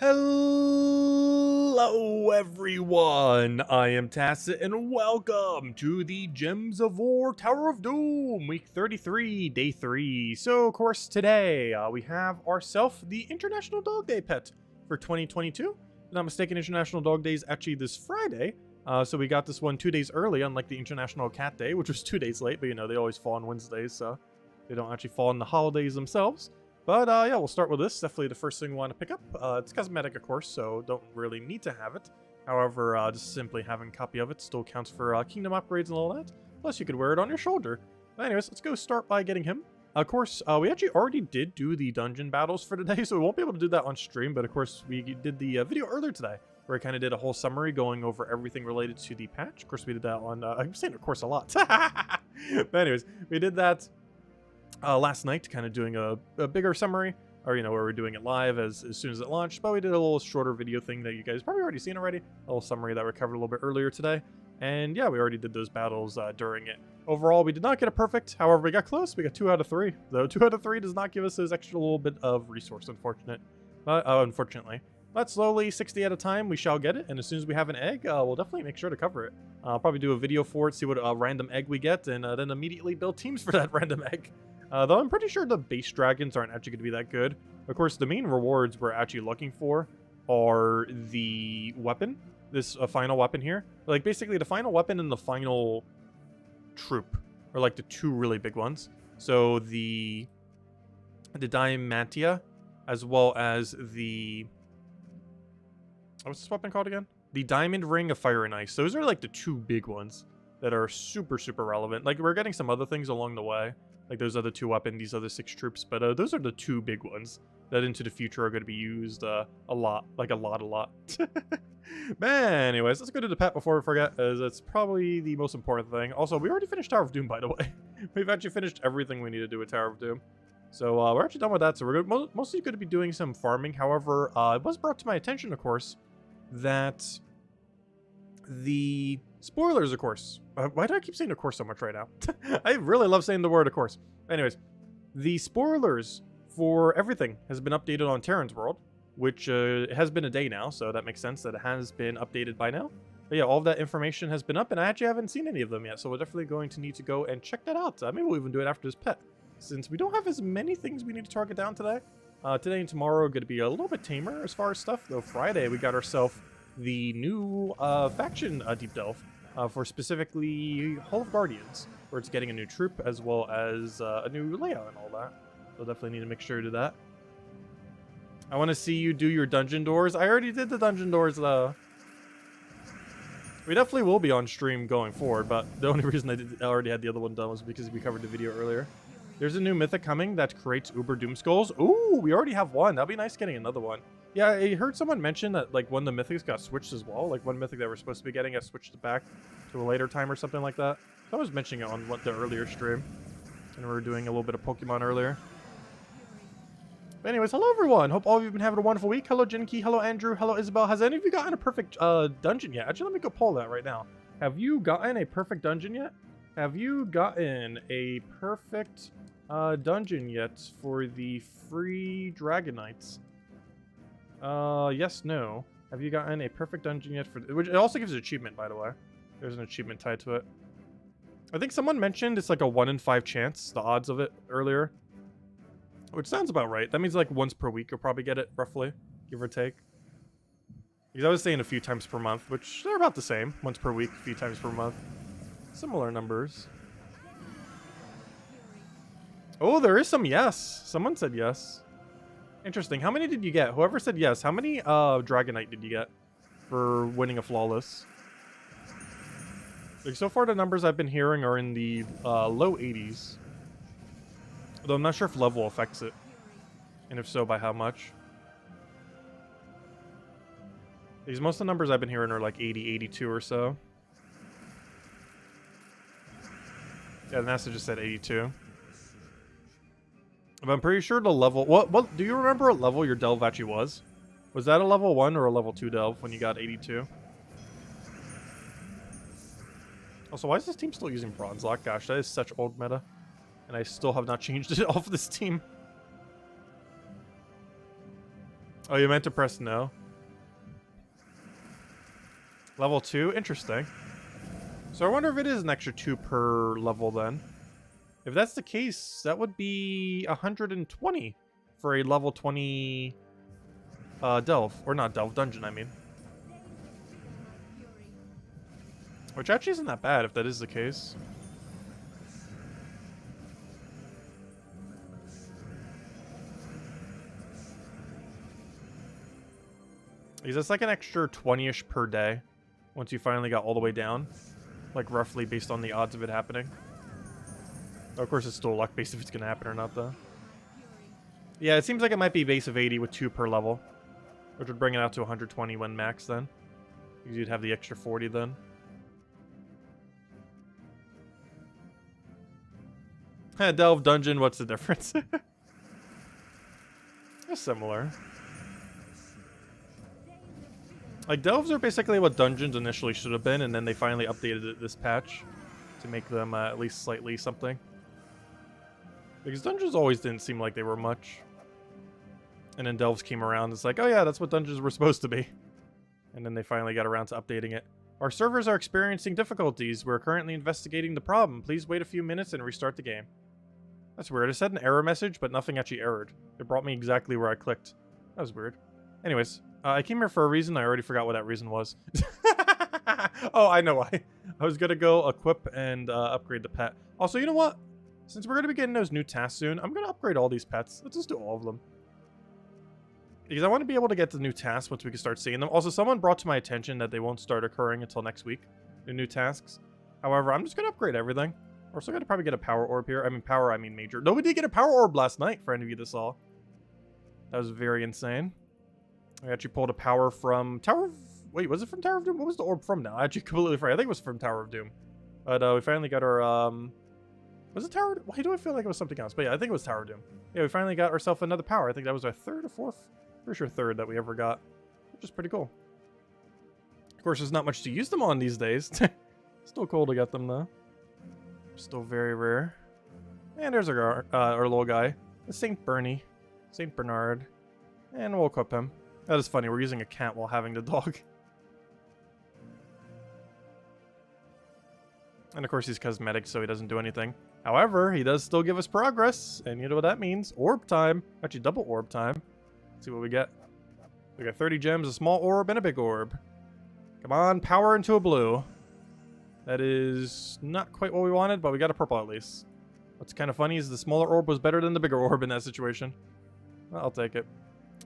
Hello everyone, I am Tacit and welcome to the Gems of War Tower of Doom, week 33, day 3. So of course today we have ourselves the International Dog Day pet for 2022. If I'm not mistaken, International Dog Day is actually this Friday. So we got this one 2 days early, unlike the International Cat Day, which was 2 days late, but you know, they always fall on Wednesdays, so they don't actually fall on the holidays themselves. But yeah, we'll start with this. Definitely the first thing we want to pick up. It's cosmetic, of course, so don't really need to have it. However, just simply having a copy of it still counts for kingdom upgrades and all that. Plus, you could wear it on your shoulder. But anyways, let's go start by getting him. Of course, we actually already did do the dungeon battles for today, so we won't be able to do that on stream. But of course, we did the video earlier today, where I kind of did a whole summary going over everything related to the patch. Of course, we did that on... I'm saying, of course, a lot. But anyways, we did that last night, kind of doing a bigger summary, or you know, where we're doing it live as soon as it launched. But we did a little shorter video thing that you guys probably already seen already, a little summary that we covered a little bit earlier today. And yeah, we already did those battles during it. Overall, we did not get a perfect. However, we got close. We got 2 out of 3. Though 2 out of 3 does not give us this extra little bit of resource, unfortunately. But slowly, 60 at a time, we shall get it. And as soon as we have an egg, we'll definitely make sure to cover it. I'll probably do a video for it, see what random egg we get, and then immediately build teams for that random egg. Though I'm pretty sure the base dragons aren't actually going to be that good. Of course, the main rewards we're actually looking for are the weapon. This final weapon here. Like, basically, the final weapon and the final troop are, like, the 2 really big ones. So, the Diamantia, as well as the... What's this weapon called again? The Diamond Ring of Fire and Ice. Those are, like, the 2 big ones that are super, super relevant. Like, we're getting some other things along the way. Like those other 2 weapons, these other 6 troops. But those are the 2 big ones that into the future are going to be used a lot. Like a lot. Man, anyways, let's go to the pet before we forget, as it's probably the most important thing. Also, we already finished Tower of Doom, by the way. We've actually finished everything we need to do with Tower of Doom. So we're actually done with that. So we're mostly going to be doing some farming. However, it was brought to my attention, of course, that the spoilers, of course. Why do I keep saying of course so much right now? I really love saying the word of course. Anyways, the spoilers for everything has been updated on Terran's World, which has been a day now, so that makes sense that it has been updated by now. But yeah, all of that information has been up, and I actually haven't seen any of them yet, so we're definitely going to need to go and check that out. Maybe we'll even do it after this pet, since we don't have as many things we need to target down today. Today and tomorrow are going to be a little bit tamer as far as stuff, though Friday we got ourselves the new faction deep delve for specifically Hall of Guardians, where it's getting a new troop as well as a new layout and all that. So definitely need to make sure to do that. I want to see you do your dungeon doors. I already did the dungeon doors though. We definitely will be on stream going forward, but the only reason I already had the other one done was because we covered the video earlier. There's a new mythic coming that creates Uber Doom Skulls. Ooh, we already have one. That'd be nice getting another one. Yeah, I heard someone mention that like one of the mythics got switched as well. Like one mythic that we're supposed to be getting got switched back to a later time or something like that. I was mentioning it on the earlier stream. And we were doing a little bit of Pokemon earlier. But anyways, hello everyone. Hope all of you have been having a wonderful week. Hello Jinky, hello Andrew, hello Isabel. Has any of you gotten a perfect dungeon yet? Actually, let me go poll that right now. Have you gotten a perfect dungeon yet? Have you gotten a perfect dungeon yet for the free Dragonites? Yes, no. Have you gotten a perfect dungeon yet for... Which it also gives an achievement, by the way. There's an achievement tied to it. I think someone mentioned it's like a 1 in 5 chance, the odds of it, earlier. Which sounds about right. That means like once per week you'll probably get it, roughly. Give or take. Because I was saying a few times per month, which they're about the same. Once per week, a few times per month. Similar numbers. Oh, there is some yes. Someone said yes. Interesting. How many did you get? Whoever said yes, how many Dragonite did you get for winning a flawless? Like, so far the numbers I've been hearing are in the low 80s. Although I'm not sure if level affects it. And if so, by how much. Because most of the numbers I've been hearing are like 80, 82 or so. Yeah, NASA just said 82. But I'm pretty sure the level... What do you remember what level your delve actually was? Was that a level 1 or a level 2 delve when you got 82? Also, why is this team still using Bronze Lock? Gosh, that is such old meta. And I still have not changed it off this team. Oh, you meant to press no. Level 2? Interesting. So I wonder if it is an extra 2 per level then. If that's the case, that would be 120 for a level 20 delve. Or not delve, dungeon, I mean. Which actually isn't that bad if that is the case. Because that's like an extra 20-ish per day once you finally got all the way down. Like roughly based on the odds of it happening. Of course, it's still luck-based if it's going to happen or not, though. Yeah, it seems like it might be base of 80 with 2 per level. Which would bring it out to 120 when max, then. Because you'd have the extra 40, then. Delve, dungeon, what's the difference? They're similar. Like, delves are basically what dungeons initially should have been, and then they finally updated it this patch to make them at least slightly something. Because dungeons always didn't seem like they were much. And then delves came around, it's like, oh yeah, that's what dungeons were supposed to be. And then they finally got around to updating it. Our servers are experiencing difficulties. We're currently investigating the problem. Please wait a few minutes and restart the game. That's weird. It said an error message, but nothing actually errored. It brought me exactly where I clicked. That was weird. Anyways, I came here for a reason. I already forgot what that reason was. Oh, I know why. I was going to go equip and upgrade the pet. Also, you know what? Since we're going to be getting those new tasks soon, I'm going to upgrade all these pets. Let's just do all of them. Because I want to be able to get the new tasks once we can start seeing them. Also, someone brought to my attention that they won't start occurring until next week. The new tasks. However, I'm just going to upgrade everything. We're also going to probably get a power orb here. I mean, power, I mean major. No, we did get a power orb last night, for any of you that saw. That was very insane. I actually pulled a power from Tower of... Wait, was it from Tower of Doom? What was the orb from now? I actually completely forgot. I think it was from Tower of Doom. But we finally got our... Was it Tower... Why do I feel like it was something else? But yeah, I think it was Tower of Doom. Yeah, we finally got ourselves another power. I think that was our 3rd or 4th? Pretty sure 3rd that we ever got. Which is pretty cool. Of course, there's not much to use them on these days. Still cool to get them, though. Still very rare. And there's our little guy. The Saint Bernie. Saint Bernard. And we'll equip him. That is funny. We're using a cat while having the dog. And of course he's cosmetic, so he doesn't do anything. However, he does still give us progress. And you know what that means. Orb time. Actually, double orb time. Let's see what we get. We got 30 gems, a small orb, and a big orb. Come on, power into a blue. That is not quite what we wanted, but we got a purple at least. What's kind of funny is the smaller orb was better than the bigger orb in that situation. Well, I'll take it.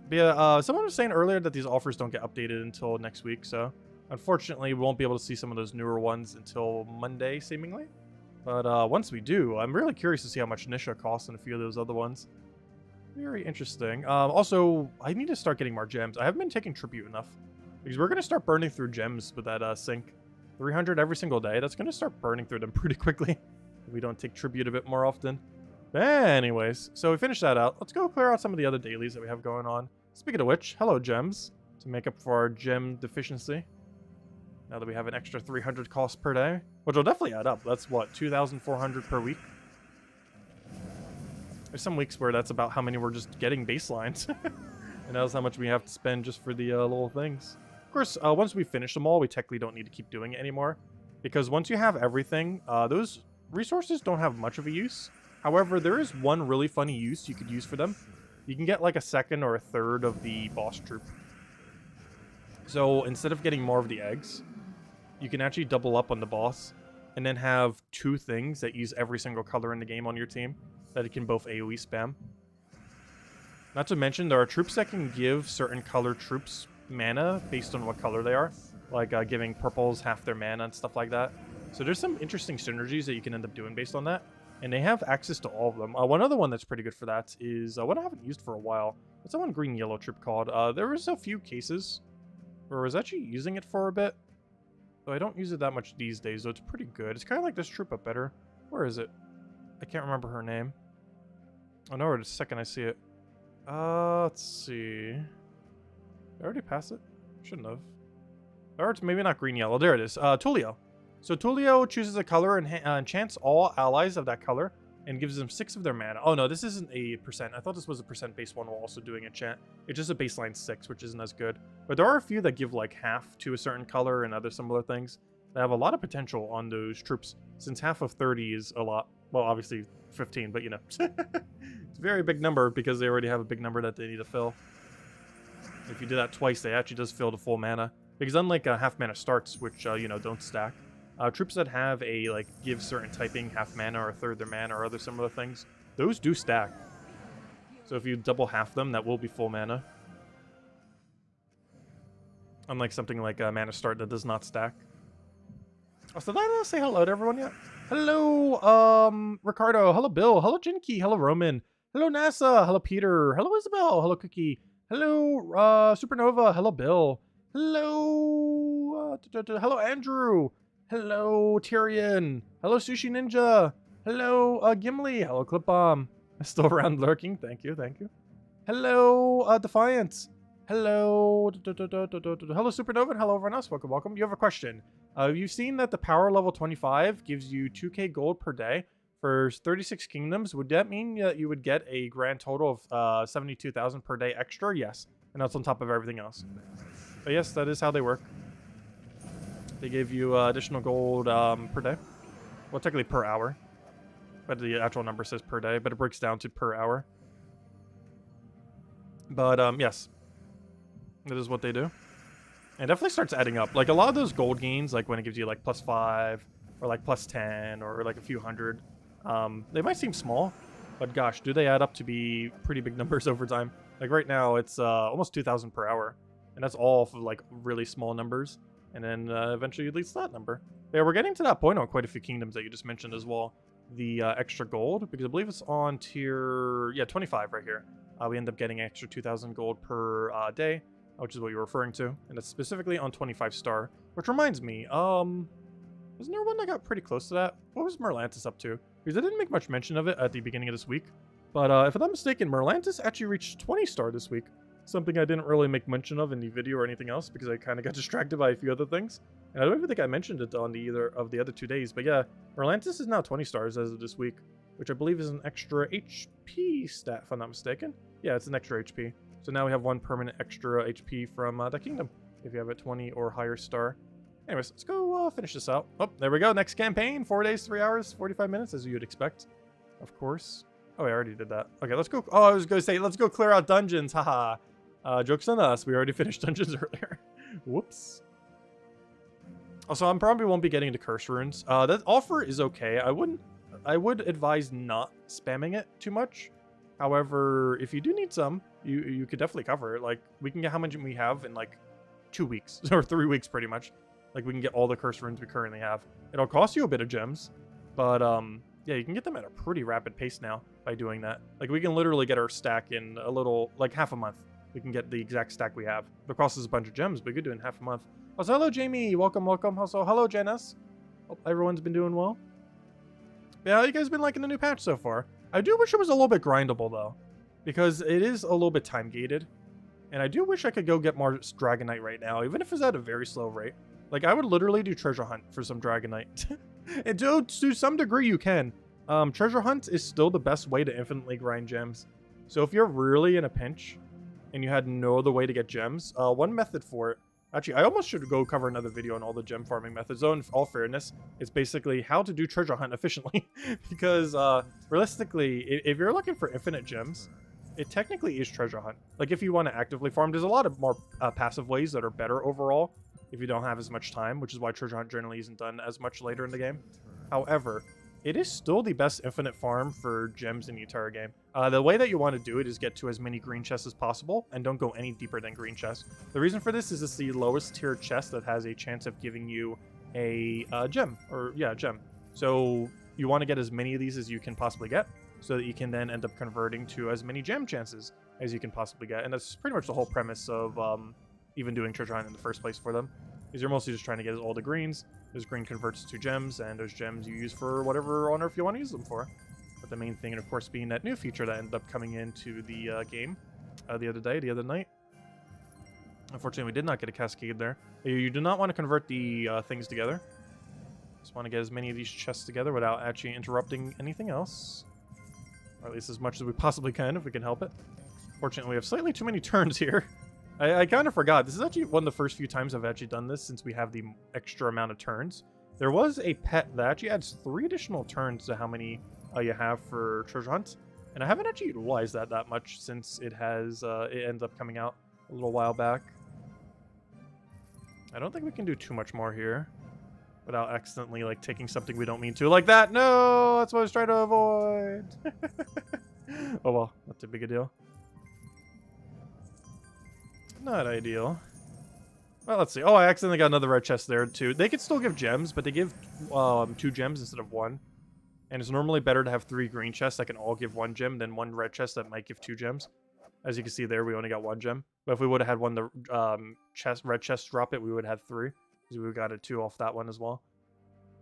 But yeah, someone was saying earlier that these offers don't get updated until next week, so unfortunately we won't be able to see some of those newer ones until Monday, seemingly. But once we do, I'm really curious to see how much Nisha costs and a few of those other ones. Very interesting. Also, I need to start getting more gems. I haven't been taking tribute enough. Because we're going to start burning through gems with that sink. 300 every single day. That's going to start burning through them pretty quickly. If we don't take tribute a bit more often. But anyways, so we finished that out. Let's go clear out some of the other dailies that we have going on. Speaking of which, hello gems. To make up for our gem deficiency. Now that we have an extra 300 cost per day. Which will definitely add up. That's what, 2,400 per week? There's some weeks where that's about how many we're just getting baselines. And that's how much we have to spend just for the little things. Of course, once we finish them all, we technically don't need to keep doing it anymore. Because once you have everything, those resources don't have much of a use. However, there is one really funny use you could use for them. You can get like a 2nd or a 3rd of the boss troop. So instead of getting more of the eggs, you can actually double up on the boss. And then have 2 things that use every single color in the game on your team. That it can both AoE spam. Not to mention, there are troops that can give certain color troops mana based on what color they are. Like giving purples half their mana and stuff like that. So there's some interesting synergies that you can end up doing based on that. And they have access to all of them. One other one that's pretty good for that is one I haven't used for a while. What's that one green-yellow troop called? There was a few cases where I was actually using it for a bit. Though I don't use it that much these days, though it's pretty good. It's kind of like this troop, but better. Where is it? I can't remember her name. Oh, no, the second I see it. Let's see. Did I already pass it? Shouldn't have. Or it's maybe not green-yellow. There it is. Tulio. So Tulio chooses a color and enchants all allies of that color and gives them 6 of their mana. Oh no, this isn't a percent. I thought this was a percent base one while also doing enchant. It's just a baseline 6, which isn't as good. But there are a few that give like half to a certain color and other similar things that have a lot of potential on those troops, since half of 30 is a lot. Well, obviously 15, but you know. It's a very big number because they already have a big number that they need to fill. If you do that twice, they actually does fill to full mana. Because unlike half mana starts, which, you know, don't stack, troops that have a, like, give certain typing half mana or a third their mana or other similar things, those do stack. So if you double half them, that will be full mana. Unlike something like mana start that does not stack. Oh, so did I not say hello to everyone yet? Hello, Ricardo. Hello, Bill. Hello, Jinky. Hello, Roman. Hello, NASA. Hello, Peter. Hello, Isabel. Hello, Cookie. Hello, Supernova. Hello, Bill. Hello, hello, Andrew. Hello, Tyrion. Hello, Sushi Ninja. Hello, Gimli. Hello, Clipbomb. Still around lurking. Thank you, thank you. Hello, Defiance. Hello, hello, Supernova. And hello, everyone else. Welcome, welcome. You have a question. You've seen that the power level 25 gives you 2k gold per day for 36 kingdoms. Would that mean that you would get a grand total of 72,000 per day extra? Yes, and that's on top of everything else. But yes, that is how they work. They give you additional gold per day. Well, technically per hour. But the actual number says per day, but it breaks down to per hour. But yes, that is what they do. And it definitely starts adding up. Like a lot of those gold gains, like when it gives you like +5 or like +10 or like a few hundred, they might seem small, but gosh, do they add up to be pretty big numbers over time. Like right now, it's almost 2,000 per hour. And that's all for like really small numbers. And then eventually it leads to that number. Yeah, we're getting to that point on quite a few kingdoms that you just mentioned as well. The extra gold, because I believe it's on tier, yeah, 25 right here. We end up getting extra 2,000 gold per day, which is what you're referring to. And it's specifically on 25 star, which reminds me, wasn't there one that got pretty close to that? What was Merlantis up to? Because I didn't make much mention of it at the beginning of this week. But if I'm not mistaken, Merlantis actually reached 20 star this week. Something I didn't really make mention of in the video or anything else because I kind of got distracted by a few other things. And I don't even think I mentioned it on either of the other 2 days. But yeah, Merlantis is now 20 stars as of this week, which I believe is an extra HP stat, if I'm not mistaken. Yeah, it's an extra HP. So now we have 1 permanent extra HP from that kingdom, if you have a 20 or higher star. Anyways, let's go finish this out. Oh, there we go. Next campaign, 4 days, 3 hours, 45 minutes, as you'd expect, of course. Oh, I already did that. Okay, let's go. Oh, I was going to say, let's go clear out dungeons. Haha. Joke's on us. We already finished dungeons earlier. Whoops. Also, I probably won't be getting into curse runes. That offer is okay. I would advise not spamming it too much. However, if you do need some, you could definitely cover it. Like, we can get how much we have in like 2 weeks or 3 weeks pretty much. Like, we can get all the curse runes we currently have. It'll cost you a bit of gems, but yeah, you can get them at a pretty rapid pace now by doing that. Like, we can literally get our stack in a little, like half a month. We can get the exact stack we have. It costs us a bunch of gems, but we could do it in half a month. Also, hello, Jamie. Welcome, welcome. Also, hello, Janice. Hope everyone's been doing well. Yeah, how you guys been liking the new patch so far? I do wish it was a little bit grindable, though, because it is a little bit time-gated. And I do wish I could go get more Dragonite right now, even if it's at a very slow rate. Like, I would literally do treasure hunt for some Dragonite. And to some degree, you can. Treasure hunt is still the best way to infinitely grind gems. So if you're really in a pinch, and you had no other way to get gems, one method for it, actually, I almost should go cover another video on all the gem farming methods, though in all fairness, it's basically how to do treasure hunt efficiently, because realistically, if you're looking for infinite gems, it technically is treasure hunt. Like, if you want to actively farm, there's a lot of more passive ways that are better overall, if you don't have as much time, which is why treasure hunt generally isn't done as much later in the game. However, it is still the best infinite farm for gems in the entire game. The way that you want to do it is get to as many green chests as possible, and don't go any deeper than green chests. The reason for this is it's the lowest tier chest that has a chance of giving you a gem, or yeah, a gem. So you want to get as many of these as you can possibly get, so that you can then end up converting to as many gem chances as you can possibly get. And that's pretty much the whole premise of even doing treasure hunt in the first place for them, is you're mostly just trying to get all the greens. Those green converts to gems, and those gems you use for whatever on Earth you want to use them for. But the main thing, and of course, being that new feature that ended up coming into the game the other night. Unfortunately, we did not get a cascade there. You do not want to convert the things together. Just want to get as many of these chests together without actually interrupting anything else. Or at least as much as we possibly can, if we can help it. Fortunately, we have slightly too many turns here. I kind of forgot. This is actually one of the first few times I've actually done this since we have the extra amount of turns. There was a pet that actually adds 3 additional turns to how many you have for treasure hunt. And I haven't actually utilized that much since it has it ends up coming out a little while back. I don't think we can do too much more here without accidentally like taking something we don't mean to like that. No, that's what I was trying to avoid. Oh well, not too big a deal. Not ideal. Well, let's see. Oh, I accidentally got another red chest there too. They could still give gems, but they give 2 gems instead of 1. And it's normally better to have 3 green chests that can all give 1 gem than 1 red chest that might give 2 gems. As you can see there, we only got 1 gem. But if we would have had one red chest drop it, we would have had 3. Because we would have got a 2 off that one as well.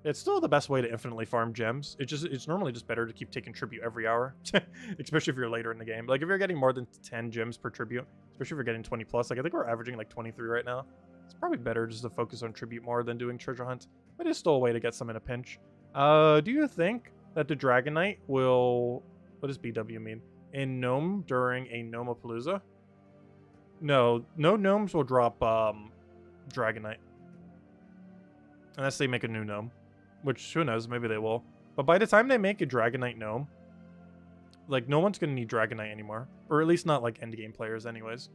It's still the best way to infinitely farm gems. It's normally just better to keep taking tribute every hour. Especially if you're later in the game. Like if you're getting more than 10 gems per tribute, especially if you're getting 20 plus. Like I think we're averaging like 23 right now. It's probably better just to focus on tribute more than doing treasure hunt. But it's still a way to get some in a pinch. Do you think that the Dragonite will... What does BW mean? In Gnome during a Gnomapalooza? No gnomes will drop Dragonite. Unless they make a new gnome. Which, who knows, maybe they will. But by the time they make a Dragonite gnome, like, no one's going to need Dragonite anymore. Or at least not, like, endgame players anyways.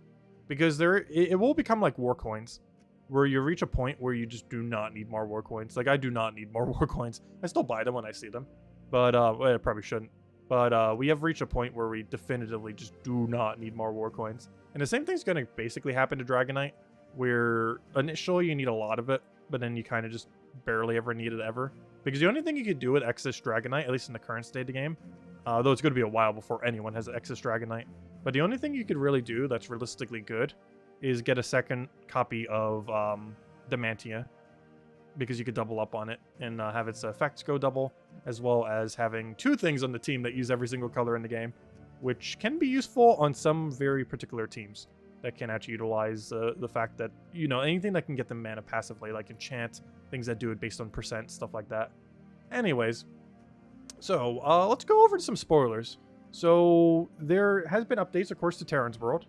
Because it will become like war coins. Where you reach a point where you just do not need more war coins. Like, I do not need more war coins. I still buy them when I see them. But, well, I probably shouldn't. But we have reached a point where we definitively just do not need more war coins. And the same thing's going to basically happen to Dragonite. Where initially you need a lot of it. But then you kind of just barely ever need it ever. Because the only thing you could do with excess Dragonite, at least in the current state of the game, though it's going to be a while before anyone has excess Dragonite, but the only thing you could really do that's realistically good is get a second copy of Demantia, because you could double up on it and have its effects go double, as well as having 2 things on the team that use every single color in the game, which can be useful on some very particular teams that can actually utilize the fact that, you know, anything that can get them mana passively, like enchant, things that do it based on percent, stuff like that. Anyways, so let's go over to some spoilers. So there has been updates, of course, to Terran's World,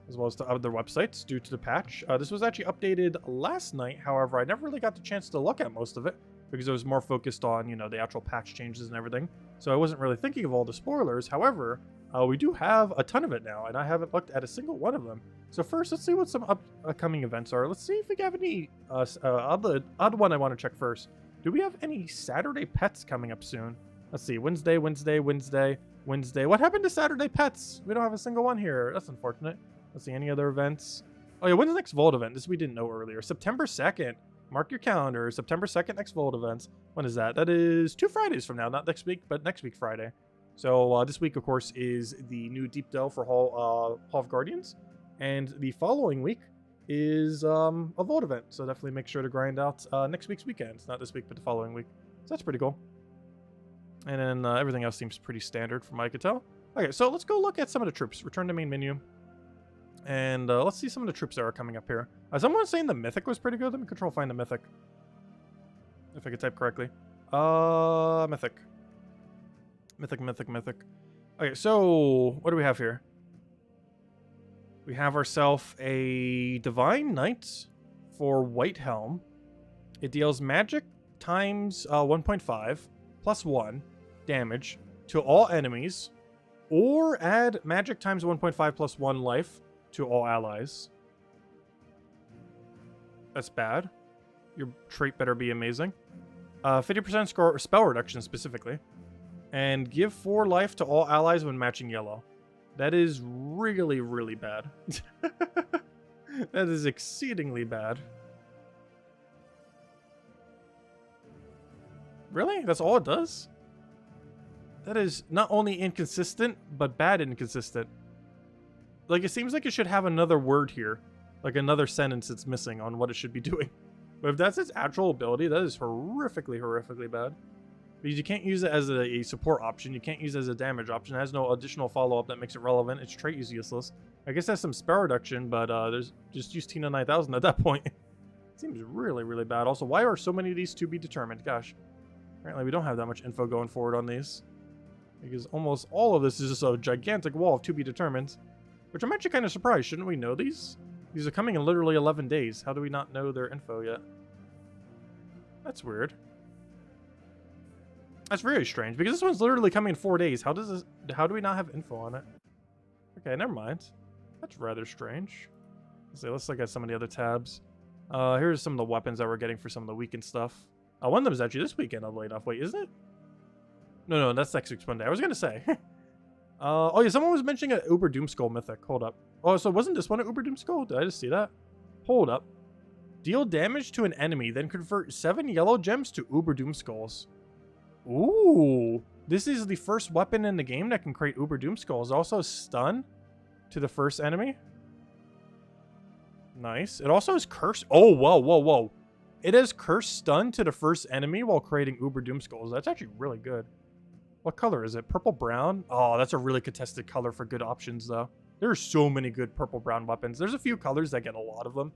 as well as to other websites due to the patch. This was actually updated last night. However, I never really got the chance to look at most of it because it was more focused on, you know, the actual patch changes and everything. So I wasn't really thinking of all the spoilers. However, we do have a ton of it now, and I haven't looked at a single one of them. So first, let's see what some upcoming events are. Let's see if we have any odd one I want to check first. Do we have any Saturday pets coming up soon? Let's see. Wednesday. What happened to Saturday pets? We don't have a single one here. That's unfortunate. Let's see. Any other events? Oh yeah, when's the next Vault event? This we didn't know earlier. September 2nd. Mark your calendar. September 2nd, next Vault events. When is that? That is 2 Fridays from now. Not next week, but next week Friday. So this week, of course, is the new Deep Delve for Hall of Guardians. And the following week is a Vault event. So definitely make sure to grind out next week's weekend. Not this week, but the following week. So that's pretty cool. And then everything else seems pretty standard from what I could tell. Okay, so let's go look at some of the troops. Return to main menu. And let's see some of the troops that are coming up here. Someone was saying the Mythic was pretty good. Let me control find the Mythic. If I could type correctly. Mythic. Mythic. Okay, so what do we have here? We have ourselves a Divine Knight for White Helm. It deals magic times 1.5 plus 1 damage to all enemies, or add magic times 1.5 plus 1 life to all allies. That's bad. Your trait better be amazing. 50% spell reduction specifically. And give 4 life to all allies when matching yellow. That is really, really bad. That is exceedingly bad. Really? That's all it does? That is not only inconsistent, but bad inconsistent. Like, it seems like it should have another word here. Like, another sentence it's missing on what it should be doing. But if that's its actual ability, that is horrifically bad. Because you can't use it as a support option. You can't use it as a damage option. It has no additional follow-up that makes it relevant. Its trait is useless. I guess that's some spell reduction, but there's just use Tina 9000 at that point. It seems really, really bad. Also, why are so many of these to be determined? Gosh. Apparently we don't have that much info going forward on these. Because almost all of this is just a gigantic wall of to be determined. Which I'm actually kind of surprised. Shouldn't we know these? These are coming in literally 11 days. How do we not know their info yet? That's weird. That's very strange, because this one's literally coming in 4 days. How do we not have info on it? Okay, never mind. That's rather strange. Let's look at some of the other tabs. Here's some of the weapons that we're getting for some of the weekend stuff. One of them is actually this weekend, oddly enough. Wait, isn't it? No, that's next week's Monday. I was gonna say. Oh yeah, someone was mentioning an Uber Doomskull mythic. Hold up. Oh, so wasn't this one an Uber Doomskull? Did I just see that? Hold up. Deal damage to an enemy, then convert 7 yellow gems to Uber Doomskulls. Ooh. This is the first weapon in the game that can create Uber Doomskulls. Also stun to the first enemy. Nice. It also has curse. Oh, whoa. It has curse stun to the first enemy while creating Uber Doomskulls. That's actually really good. What color is it? Purple brown? Oh, that's a really contested color for good options, though. There are so many good purple brown weapons. There's a few colors that get a lot of them.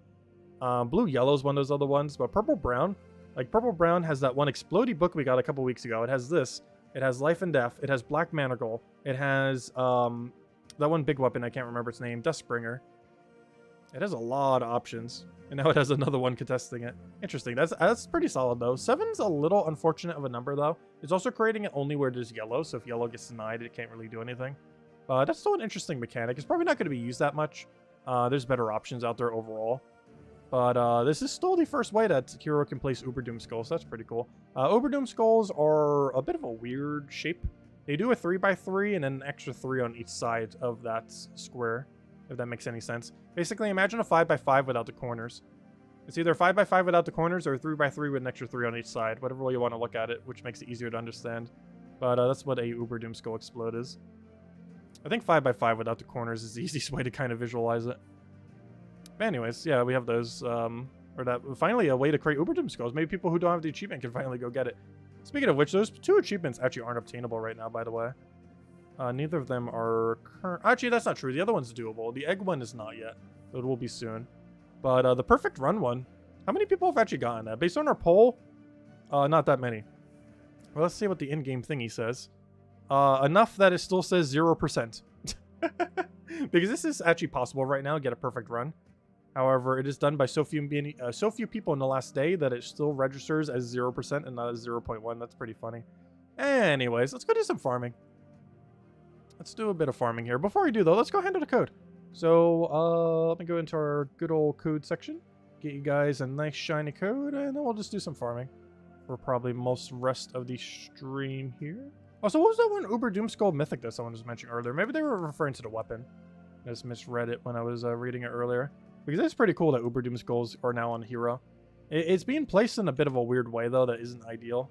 Blue yellow is one of those other ones, but purple brown, like purple brown has that one explodey book we got a couple weeks ago. It has this. It has Life and Death. It has Black Manacle. It has that one big weapon, I can't remember its name, Dustbringer. It has a lot of options. And now it has another one contesting it. Interesting. That's pretty solid, though. 7's a little unfortunate of a number, though. It's also creating it only where there's yellow, so if yellow gets denied, it can't really do anything. That's still an interesting mechanic. It's probably not going to be used that much. There's better options out there overall. But this is still the first way that Hero can place Uber Doomskulls, so that's pretty cool. Uber Doomskulls are a bit of a weird shape. They do a 3x3 and then an extra 3 on each side of that square, if that makes any sense. Basically, imagine a 5x5 without the corners. It's either 5x5 without the corners or 3x3 with an extra 3 on each side, whatever way you want to look at it, which makes it easier to understand. But that's what a Uber Doomskull Explode is. I think 5x5 without the corners is the easiest way to kind of visualize it. But anyways, yeah, we have those, finally a way to create Uber Doomskulls. Maybe people who don't have the achievement can finally go get it. Speaking of which, those 2 achievements actually aren't obtainable right now, by the way. Neither of them are current. Actually, that's not true. The other one's doable. The egg one is not yet. It will be soon. But the perfect run one, how many people have actually gotten that? Based on our poll, not that many. Well, let's see what the in-game thingy says. Enough that it still says 0%. Because this is actually possible right now, get a perfect run. However, it is done by so few people in the last day that it still registers as 0% and not as 0.1. That's pretty funny. Anyways, let's go do some farming. Let's do a bit of farming here. Before we do, though, let's go handle the code. So, let me go into our good old code section. Get you guys a nice shiny code, and then we'll just do some farming. For probably most rest of the stream here. Oh, so what was that one Uber Doomskull mythic that someone was mentioning earlier? Maybe they were referring to the weapon. I just misread it when I was reading it earlier. Because it's pretty cool that Uber Doomskulls are now on Hero. It's being placed in a bit of a weird way, though, that isn't ideal.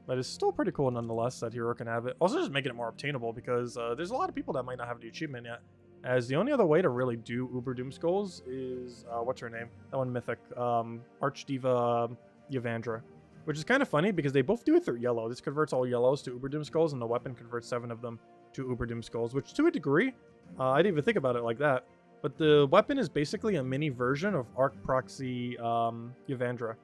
But it's still pretty cool nonetheless that Hero can have it. Also just making it more obtainable because there's a lot of people that might not have the achievement yet. As the only other way to really do Uber Doomskulls is, what's her name? That one mythic, Archdiva Yevandra. Which is kind of funny because they both do it through yellow. This converts all yellows to Uber Doomskulls and the weapon converts 7 of them to Uber Doomskulls. Which to a degree, I didn't even think about it like that. But the weapon is basically a mini version of Arc Proxy Yevandra.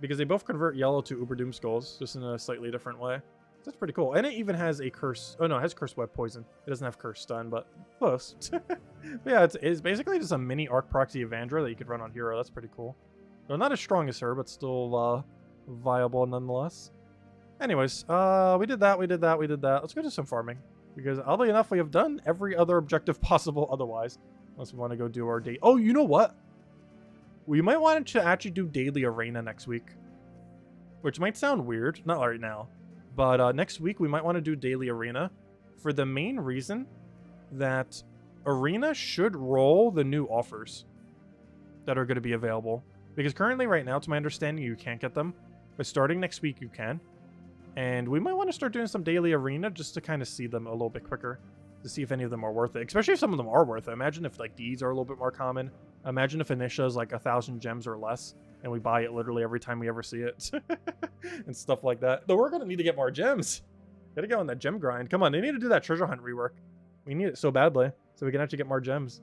Because they both convert yellow to Uber Doomskulls, just in a slightly different way. So that's pretty cool. And it even has a curse. Oh no, it has curse web poison. It doesn't have curse stun, but close. But yeah, it's basically just a mini Arc Proxy Yevandra that you could run on Hero. That's pretty cool. So not as strong as her, but still viable nonetheless. Anyways, we did that. Let's go do some farming. Because oddly enough, we have done every other objective possible otherwise. Unless we want to go do our day. Oh, you know what? We might want to actually do daily arena next week. Which might sound weird. Not right now. But next week, we might want to do daily arena. For the main reason that arena should roll the new offers that are going to be available. Because currently, right now, to my understanding, you can't get them. But starting next week, you can. And we might want to start doing some daily arena just to kind of see them a little bit quicker. To see if any of them are worth it. Especially if some of them are worth it. Imagine if like these are a little bit more common. Imagine if Anisha is like 1,000 gems or less. And we buy it literally every time we ever see it. And stuff like that. Though we're going to need to get more gems. Gotta go on that gem grind. Come on, they need to do that treasure hunt rework. We need it so badly. So we can actually get more gems.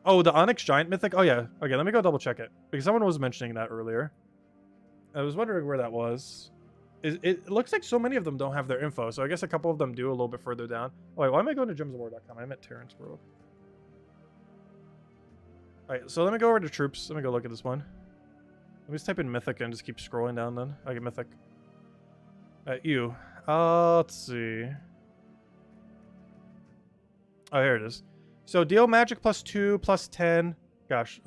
Oh, the Onyx Giant Mythic? Oh yeah. Okay, let me go double check it. Because someone was mentioning that earlier. I was wondering where that was. It looks like so many of them don't have their info, so I guess a couple of them do a little bit further down. Oh, wait, why am I going to gemsofwar.com? I'm at Terrence World. Alright, so let me go over to troops. Let me go look at this one. Let me just type in Mythic and just keep scrolling down then. I get Mythic. You. Let's see. Oh, here it is. So deal magic plus 2 plus 10. Gosh,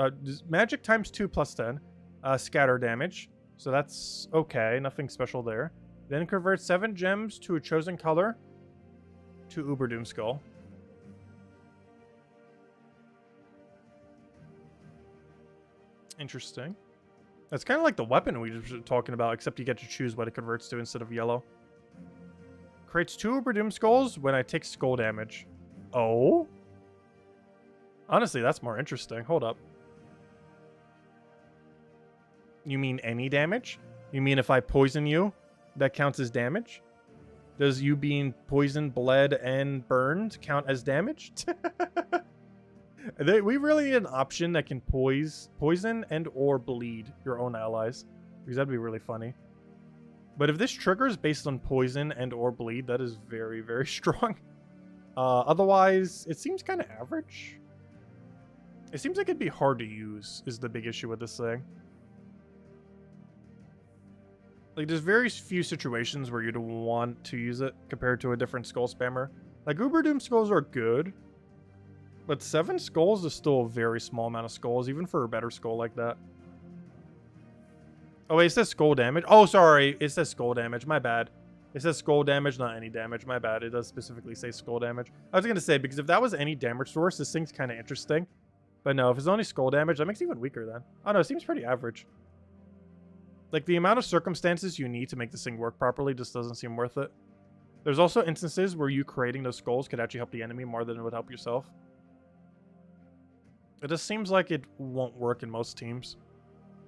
magic times 2 plus 10. Scatter damage. So that's okay. Nothing special there. Then convert 7 gems to a chosen color to Uber Doom Skull. Interesting. That's kind of like the weapon we were talking about, except you get to choose what it converts to instead of yellow. Creates 2 Uber Doom Skulls when I take skull damage. Oh? Honestly, that's more interesting. Hold up. You mean any damage? You mean if I poison you, that counts as damage? Does you being poisoned, bled, and burned count as damage? We really need an option that can poison and or bleed your own allies. Because that'd be really funny. But if this triggers based on poison and or bleed, that is very, very strong. Otherwise, it seems kind of average. It seems like it'd be hard to use, is the big issue with this thing. Like, there's very few situations where you'd want to use it compared to a different skull spammer. Like, Uber Doom Skulls are good. But 7 skulls is still a very small amount of skulls, even for a better skull like that. Oh, wait, it says skull damage. Oh, sorry. It says skull damage. My bad. It says skull damage, not any damage. My bad. It does specifically say skull damage. I was going to say, because if that was any damage source, this thing's kind of interesting. But no, if it's only skull damage, that makes it even weaker then. Oh, no, it seems pretty average. Like, the amount of circumstances you need to make this thing work properly just doesn't seem worth it. There's also instances where you creating those skulls could actually help the enemy more than it would help yourself. It just seems like it won't work in most teams.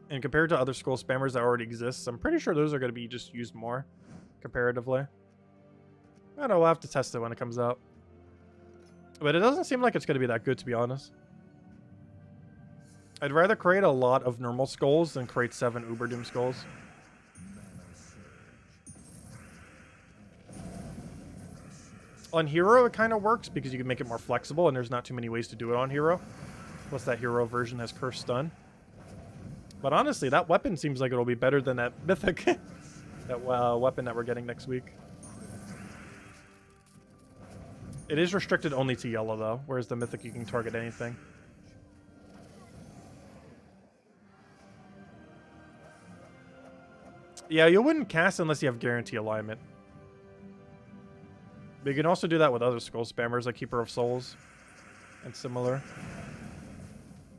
And compared to other skull spammers that already exist, I'm pretty sure those are going to be just used more, comparatively. I don't know, we'll have to test it when it comes out. But it doesn't seem like it's going to be that good, to be honest. I'd rather create a lot of normal skulls than create 7 Uber Doom Skulls. On Hero, it kind of works because you can make it more flexible, and there's not too many ways to do it on Hero. Plus, that Hero version has Curse Stun. But honestly, that weapon seems like it'll be better than that Mythic. That weapon that we're getting next week. It is restricted only to yellow, though, whereas the Mythic you can target anything. Yeah, you wouldn't cast unless you have guarantee alignment. But you can also do that with other skull spammers like Keeper of Souls and similar.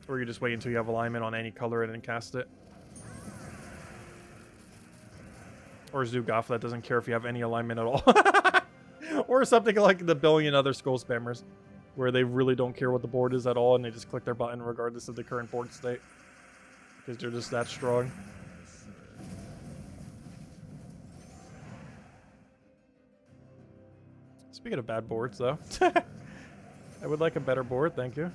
Or you just wait until you have alignment on any color and then cast it. Or Zugoff that doesn't care if you have any alignment at all. Or something like the billion other skull spammers, where they really don't care what the board is at all and they just click their button regardless of the current board state. Because they're just that strong. Speaking of bad boards, though. I would like a better board, thank you.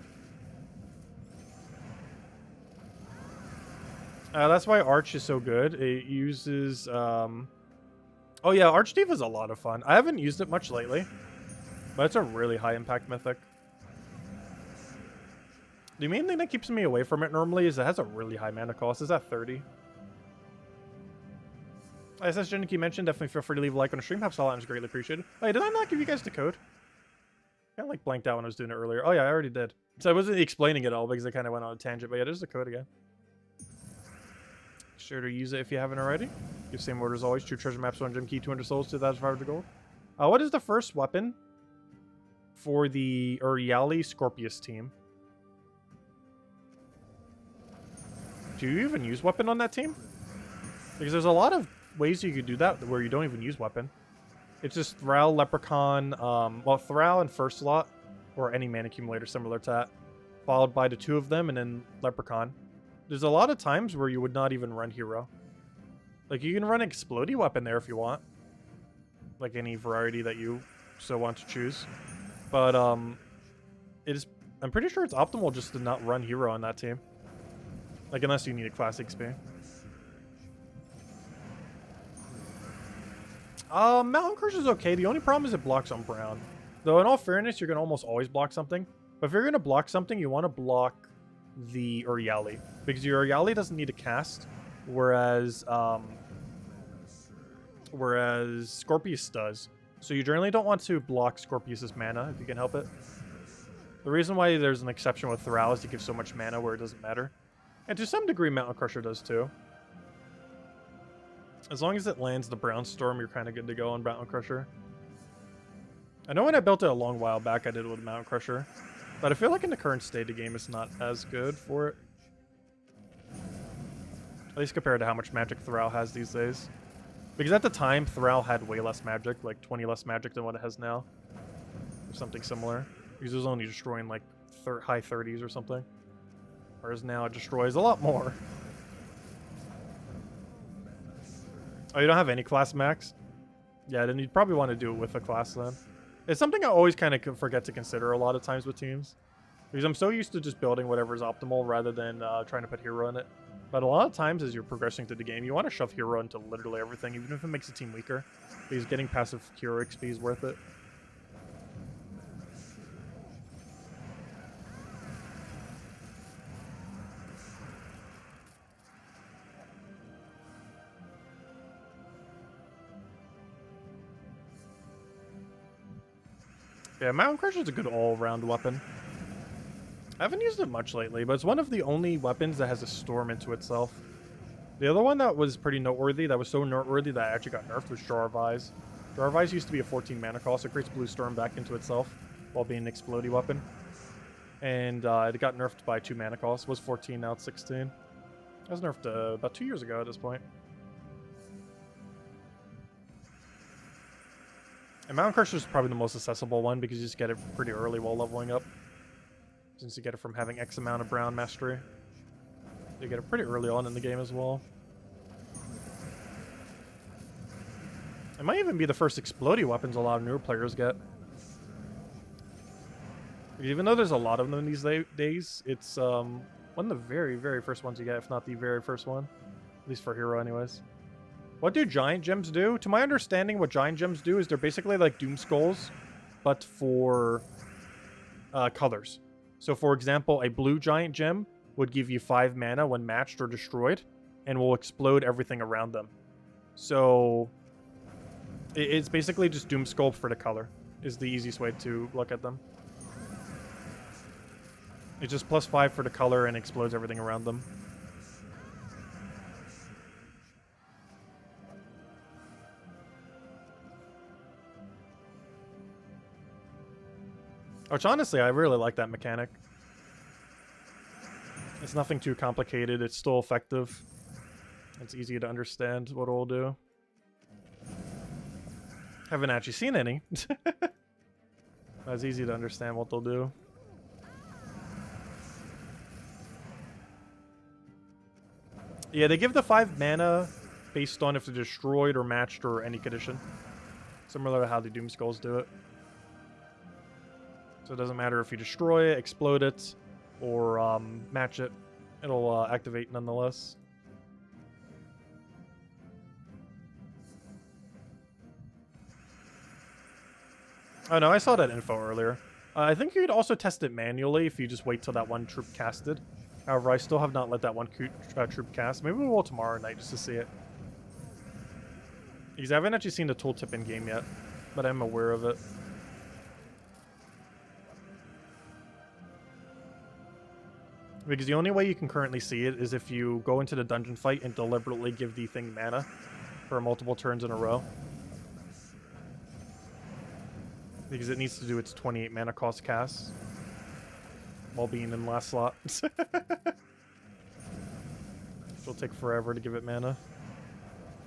That's why Arch is so good. It uses... Oh yeah, Arch Diva is a lot of fun. I haven't used it much lately, but it's a really high impact mythic. The main thing that keeps me away from it normally is it has a really high mana cost. It's at 30. As Jenniky mentioned, definitely feel free to leave a like on the stream. Helps a lot and is greatly appreciated. Oh, yeah, did I not give you guys the code? I kind of like blanked out when I was doing it earlier. Oh yeah, I already did. So I wasn't explaining it all because I kind of went on a tangent. But yeah, there's the code again. Sure to use it if you haven't already. Give same order as always. 2 treasure maps, 1 gem key, 200 souls, 2,500 gold. What is the first weapon for the Yali Scorpius team? Do you even use weapon on that team? Because there's a lot of ways you could do that where you don't even use weapon. It's just Thrall, Leprechaun, well, Thrall and first slot, or any mana accumulator similar to that, followed by the 2 of them, and then Leprechaun. There's a lot of times where you would not even run hero. Like, you can run Explodey weapon there if you want. Like any variety that you so want to choose. But, it is, I'm pretty sure it's optimal just to not run hero on that team. Like, unless you need a class XP. Mountain Crush is okay. The only problem is it blocks on brown. Though in all fairness, you're going to almost always block something. But if you're going to block something, you want to block the Uryali. Because your Uryali doesn't need to cast. Whereas Scorpius does. So you generally don't want to block Scorpius's mana if you can help it. The reason why there's an exception with Thrall is to give so much mana where it doesn't matter. And to some degree, Mountain Crusher does too. As long as it lands the Brown Storm, you're kind of good to go on Mountain Crusher. I know when I built it a long while back, I did it with Mountain Crusher. But I feel like in the current state of the game, it's not as good for it. At least compared to how much magic Thrall has these days. Because at the time, Thrall had way less magic, like 20 less magic than what it has now. Or something similar. Because it was only destroying like high 30s or something. Whereas now it destroys a lot more. Oh, you don't have any class max? Yeah, then you'd probably want to do it with a class then. It's something I always kind of forget to consider a lot of times with teams. Because I'm so used to just building whatever is optimal rather than trying to put hero in it. But a lot of times as you're progressing through the game, you want to shove hero into literally everything, even if it makes the team weaker. Because getting passive hero XP is worth it. Yeah, Mountain Crusher is a good all-around weapon. I haven't used it much lately, but it's one of the only weapons that has a storm into itself. The other one that was pretty noteworthy, that was so noteworthy that I actually got nerfed, was Jar of Eyes. Jar of Eyes used to be a 14 mana cost, so it creates Blue Storm back into itself while being an explodey weapon. And it got nerfed by 2 mana cost. It was 14, now it's 16. It was nerfed about 2 years ago at this point. And Mountain Crusher is probably the most accessible one because you just get it pretty early while leveling up. Since you get it from having X amount of brown mastery. You get it pretty early on in the game as well. It might even be the first explodey weapons a lot of newer players get. Even though there's a lot of them these days, it's one of the very, very first ones you get, if not the very first one. At least for hero anyways. What do giant gems do? To my understanding, what giant gems do is they're basically like Doom Skulls, but for colors. So for example, a blue giant gem would give you 5 mana when matched or destroyed, and will explode everything around them. So it's basically just Doom Skull for the color, is the easiest way to look at them. It's just +5 for the color and explodes everything around them. Which honestly, I really like that mechanic. It's nothing too complicated, it's still effective. It's easy to understand what it'll do. Haven't actually seen any. It's easy to understand what they'll do. Yeah, they give the 5 mana based on if they're destroyed or matched or any condition. Similar to how the Doom Skulls do it. So it doesn't matter if you destroy it, explode it, or match it. It'll activate nonetheless. Oh no, I saw that info earlier. I think you could also test it manually if you just wait till that one troop casted. However, I still have not let that one troop cast. Maybe we will tomorrow night just to see it. Because I haven't actually seen the tooltip in game yet, but I'm aware of it. Because the only way you can currently see it is if you go into the dungeon fight and deliberately give the thing mana for multiple turns in a row. Because it needs to do its 28 mana cost cast while being in the last slot. It'll take forever to give it mana.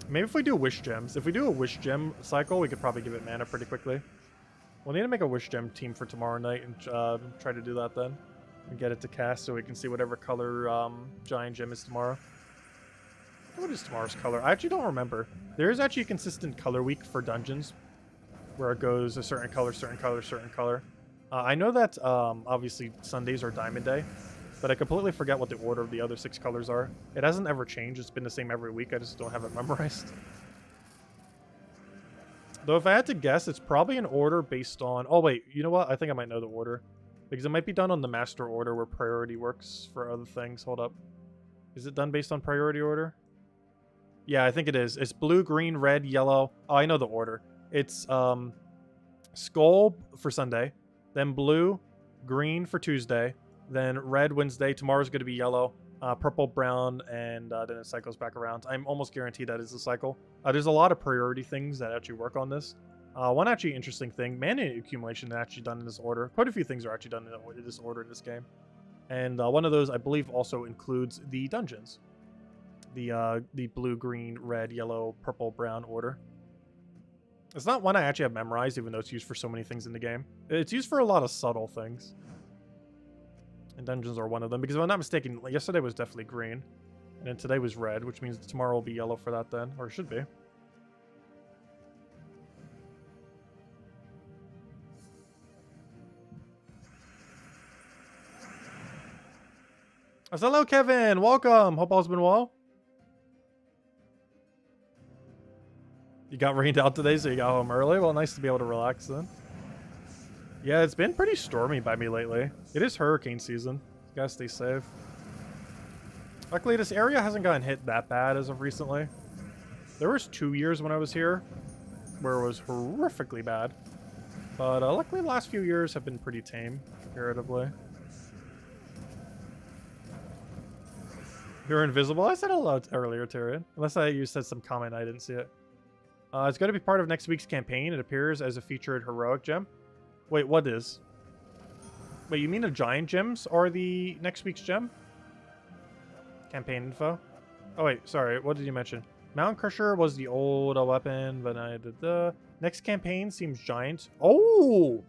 Maybe if we do wish gems. If we do a wish gem cycle, we could probably give it mana pretty quickly. We'll need to make a wish gem team for tomorrow night and try to do that then. And get it to cast so we can see whatever color giant gem is tomorrow. What is tomorrow's color? I actually don't remember. There is actually a consistent color week for dungeons where it goes a certain color, certain color, certain color. I know that obviously Sundays are Diamond Day, but I completely forget what the order of the other 6 colors are. It hasn't ever changed. It's been the same every week. I just don't have it memorized. Though if I had to guess, it's probably an order based on... Oh, wait. You know what? I think I might know the order. Because it might be done on the master order where priority works for other things. Hold up. Is it done based on priority order? Yeah, I think it is. It's blue, green, red, yellow. Oh, I know the order. It's skull for Sunday. Then blue, green for Tuesday. Then red Wednesday. Tomorrow's going to be yellow. Purple, brown, and then it cycles back around. I'm almost guaranteed that is the cycle. There's a lot of priority things that actually work on this. One actually interesting thing, mana accumulation is actually done in this order. Quite a few things are actually done in this order in this game. And one of those, I believe, also includes the dungeons. The blue, green, red, yellow, purple, brown order. It's not one I actually have memorized, even though it's used for so many things in the game. It's used for a lot of subtle things. And dungeons are one of them, because if I'm not mistaken, yesterday was definitely green, and then today was red, which means tomorrow will be yellow for that then, or it should be. Oh, hello, Kevin! Welcome! Hope all's been well. You got rained out today, so you got home early? Well, nice to be able to relax then. Yeah, it's been pretty stormy by me lately. It is hurricane season. You gotta stay safe. Luckily, this area hasn't gotten hit that bad as of recently. There was 2 years when I was here where it was horrifically bad. But luckily, the last few years have been pretty tame, comparatively. You're invisible? I said hello earlier, Tyrion. Unless you said some comment, I didn't see it. It's going to be part of next week's campaign. It appears as a featured heroic gem. Wait, what is? Wait, you mean the giant gems are the next week's gem? Campaign info? Oh, wait, sorry. What did you mention? Mountain Crusher was the old weapon, but I did the... Next campaign seems giant. Oh!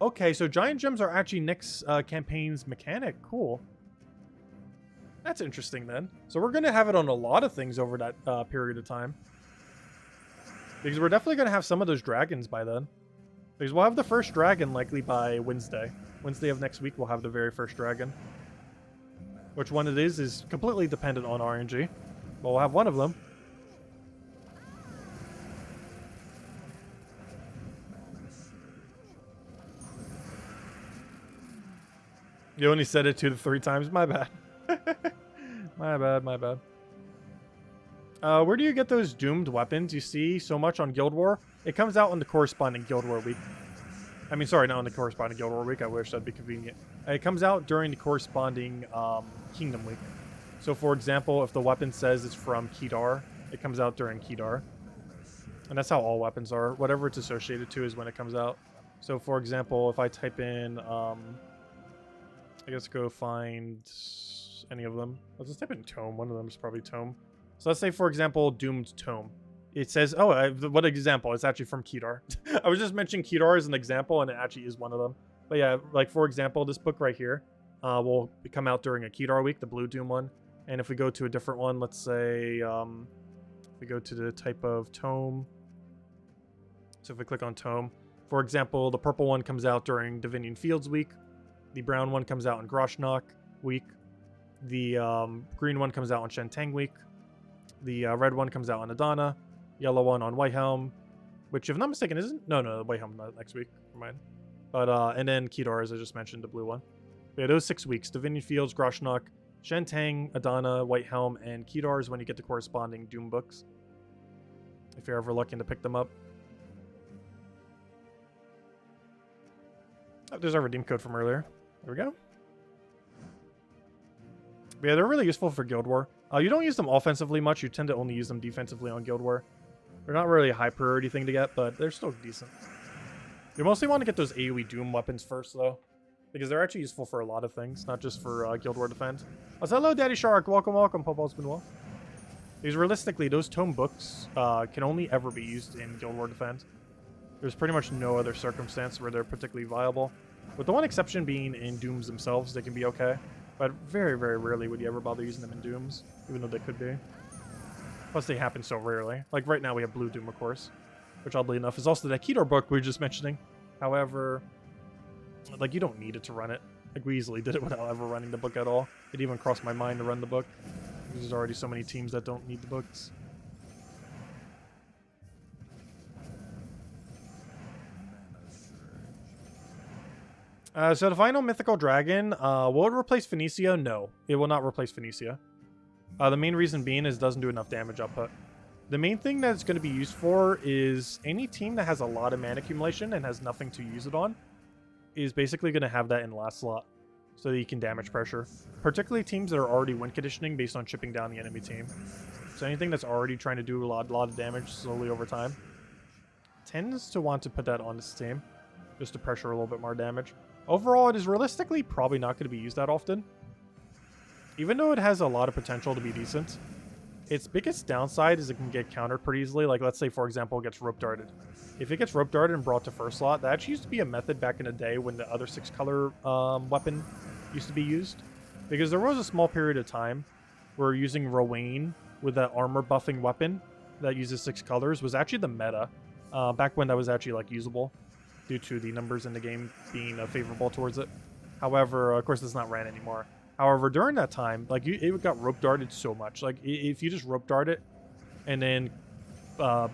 Okay, so giant gems are actually next campaign's mechanic. Cool. That's interesting, then. So we're going to have it on a lot of things over that period of time. Because we're definitely going to have some of those dragons by then. Because we'll have the first dragon likely by Wednesday. Wednesday of next week, we'll have the very first dragon. Which one it is completely dependent on RNG. But we'll have one of them. You only said it 2 to 3 times. My bad. My bad, my bad. Where do you get those doomed weapons you see so much on Guild War? It comes out on the corresponding Guild War week. I mean, sorry, not on the corresponding Guild War week. I wish that'd be convenient. It comes out during the corresponding Kingdom week. So, for example, if the weapon says it's from Kedar, it comes out during Kedar. And that's how all weapons are. Whatever it's associated to is when it comes out. So, for example, if I type in, I guess go find any of them. Let's just type in Tome. One of them is probably Tome. So let's say, for example, Doomed Tome. It says, oh, what example? It's actually from Kedar. I was just mentioning Kedar as an example, and it actually is one of them. But yeah, like, for example, this book right here will come out during a Kedar week, the Blue Doom one. And if we go to a different one, let's say, we go to the type of Tome. So if we click on Tome, for example, the purple one comes out during Divinian Fields week. The brown one comes out in Groshnok week. The green one comes out on Shentang week. The red one comes out on Adana. Yellow one on Whitehelm, which, if I'm not mistaken, isn't... No, Whitehelm not next week. Never mind. But, and then Kedar, as I just mentioned, the blue one. But yeah, those 6 weeks. Divinian Fields, Groshnok, Shentang, Adana, Whitehelm, and Kedar is when you get the corresponding Doom books. If you're ever looking to pick them up. Oh, there's our redeem code from earlier. There we go. But yeah, they're really useful for Guild War. You don't use them offensively much. You tend to only use them defensively on Guild War. They're not really a high priority thing to get, but they're still decent. You mostly want to get those AoE Doom weapons first, though. Because they're actually useful for a lot of things, not just for Guild War defense. Oh, so hello, Daddy Shark. Welcome, welcome. Hope all's been well. Because realistically, those tome books can only ever be used in Guild War defense. There's pretty much no other circumstance where they're particularly viable. With the one exception being in Dooms themselves, they can be okay. But very, very rarely would you ever bother using them in Dooms, even though they could be. Plus, they happen so rarely. Like, right now we have Blue Doom, of course. Which, oddly enough, is also that Kedar book we were just mentioning. However, like, you don't need it to run it. Like, we easily did it without ever running the book at all. It even crossed my mind to run the book. There's already so many teams that don't need the books. So the final mythical dragon, will it replace Phoenicia? No, it will not replace Phoenicia. The main reason being is it doesn't do enough damage output. The main thing that it's going to be used for is any team that has a lot of mana accumulation and has nothing to use it on is basically going to have that in the last slot so that you can damage pressure. Particularly teams that are already win conditioning based on chipping down the enemy team. So anything that's already trying to do a lot of damage slowly over time tends to want to put that on this team just to pressure a little bit more damage. Overall, it is realistically probably not going to be used that often. Even though it has a lot of potential to be decent, its biggest downside is it can get countered pretty easily. Like, let's say, for example, it gets rope darted. If it gets rope darted and brought to first slot, that actually used to be a method back in the day when the other 6-color weapon used to be used. Because there was a small period of time where using Rowan with that armor buffing weapon that uses 6 colors was actually the meta. Back when that was actually, like, usable, due to the numbers in the game being favorable towards it. However, of course, it's not ran anymore. However, during that time, like, it got rope darted so much. Like, if you just rope dart it and then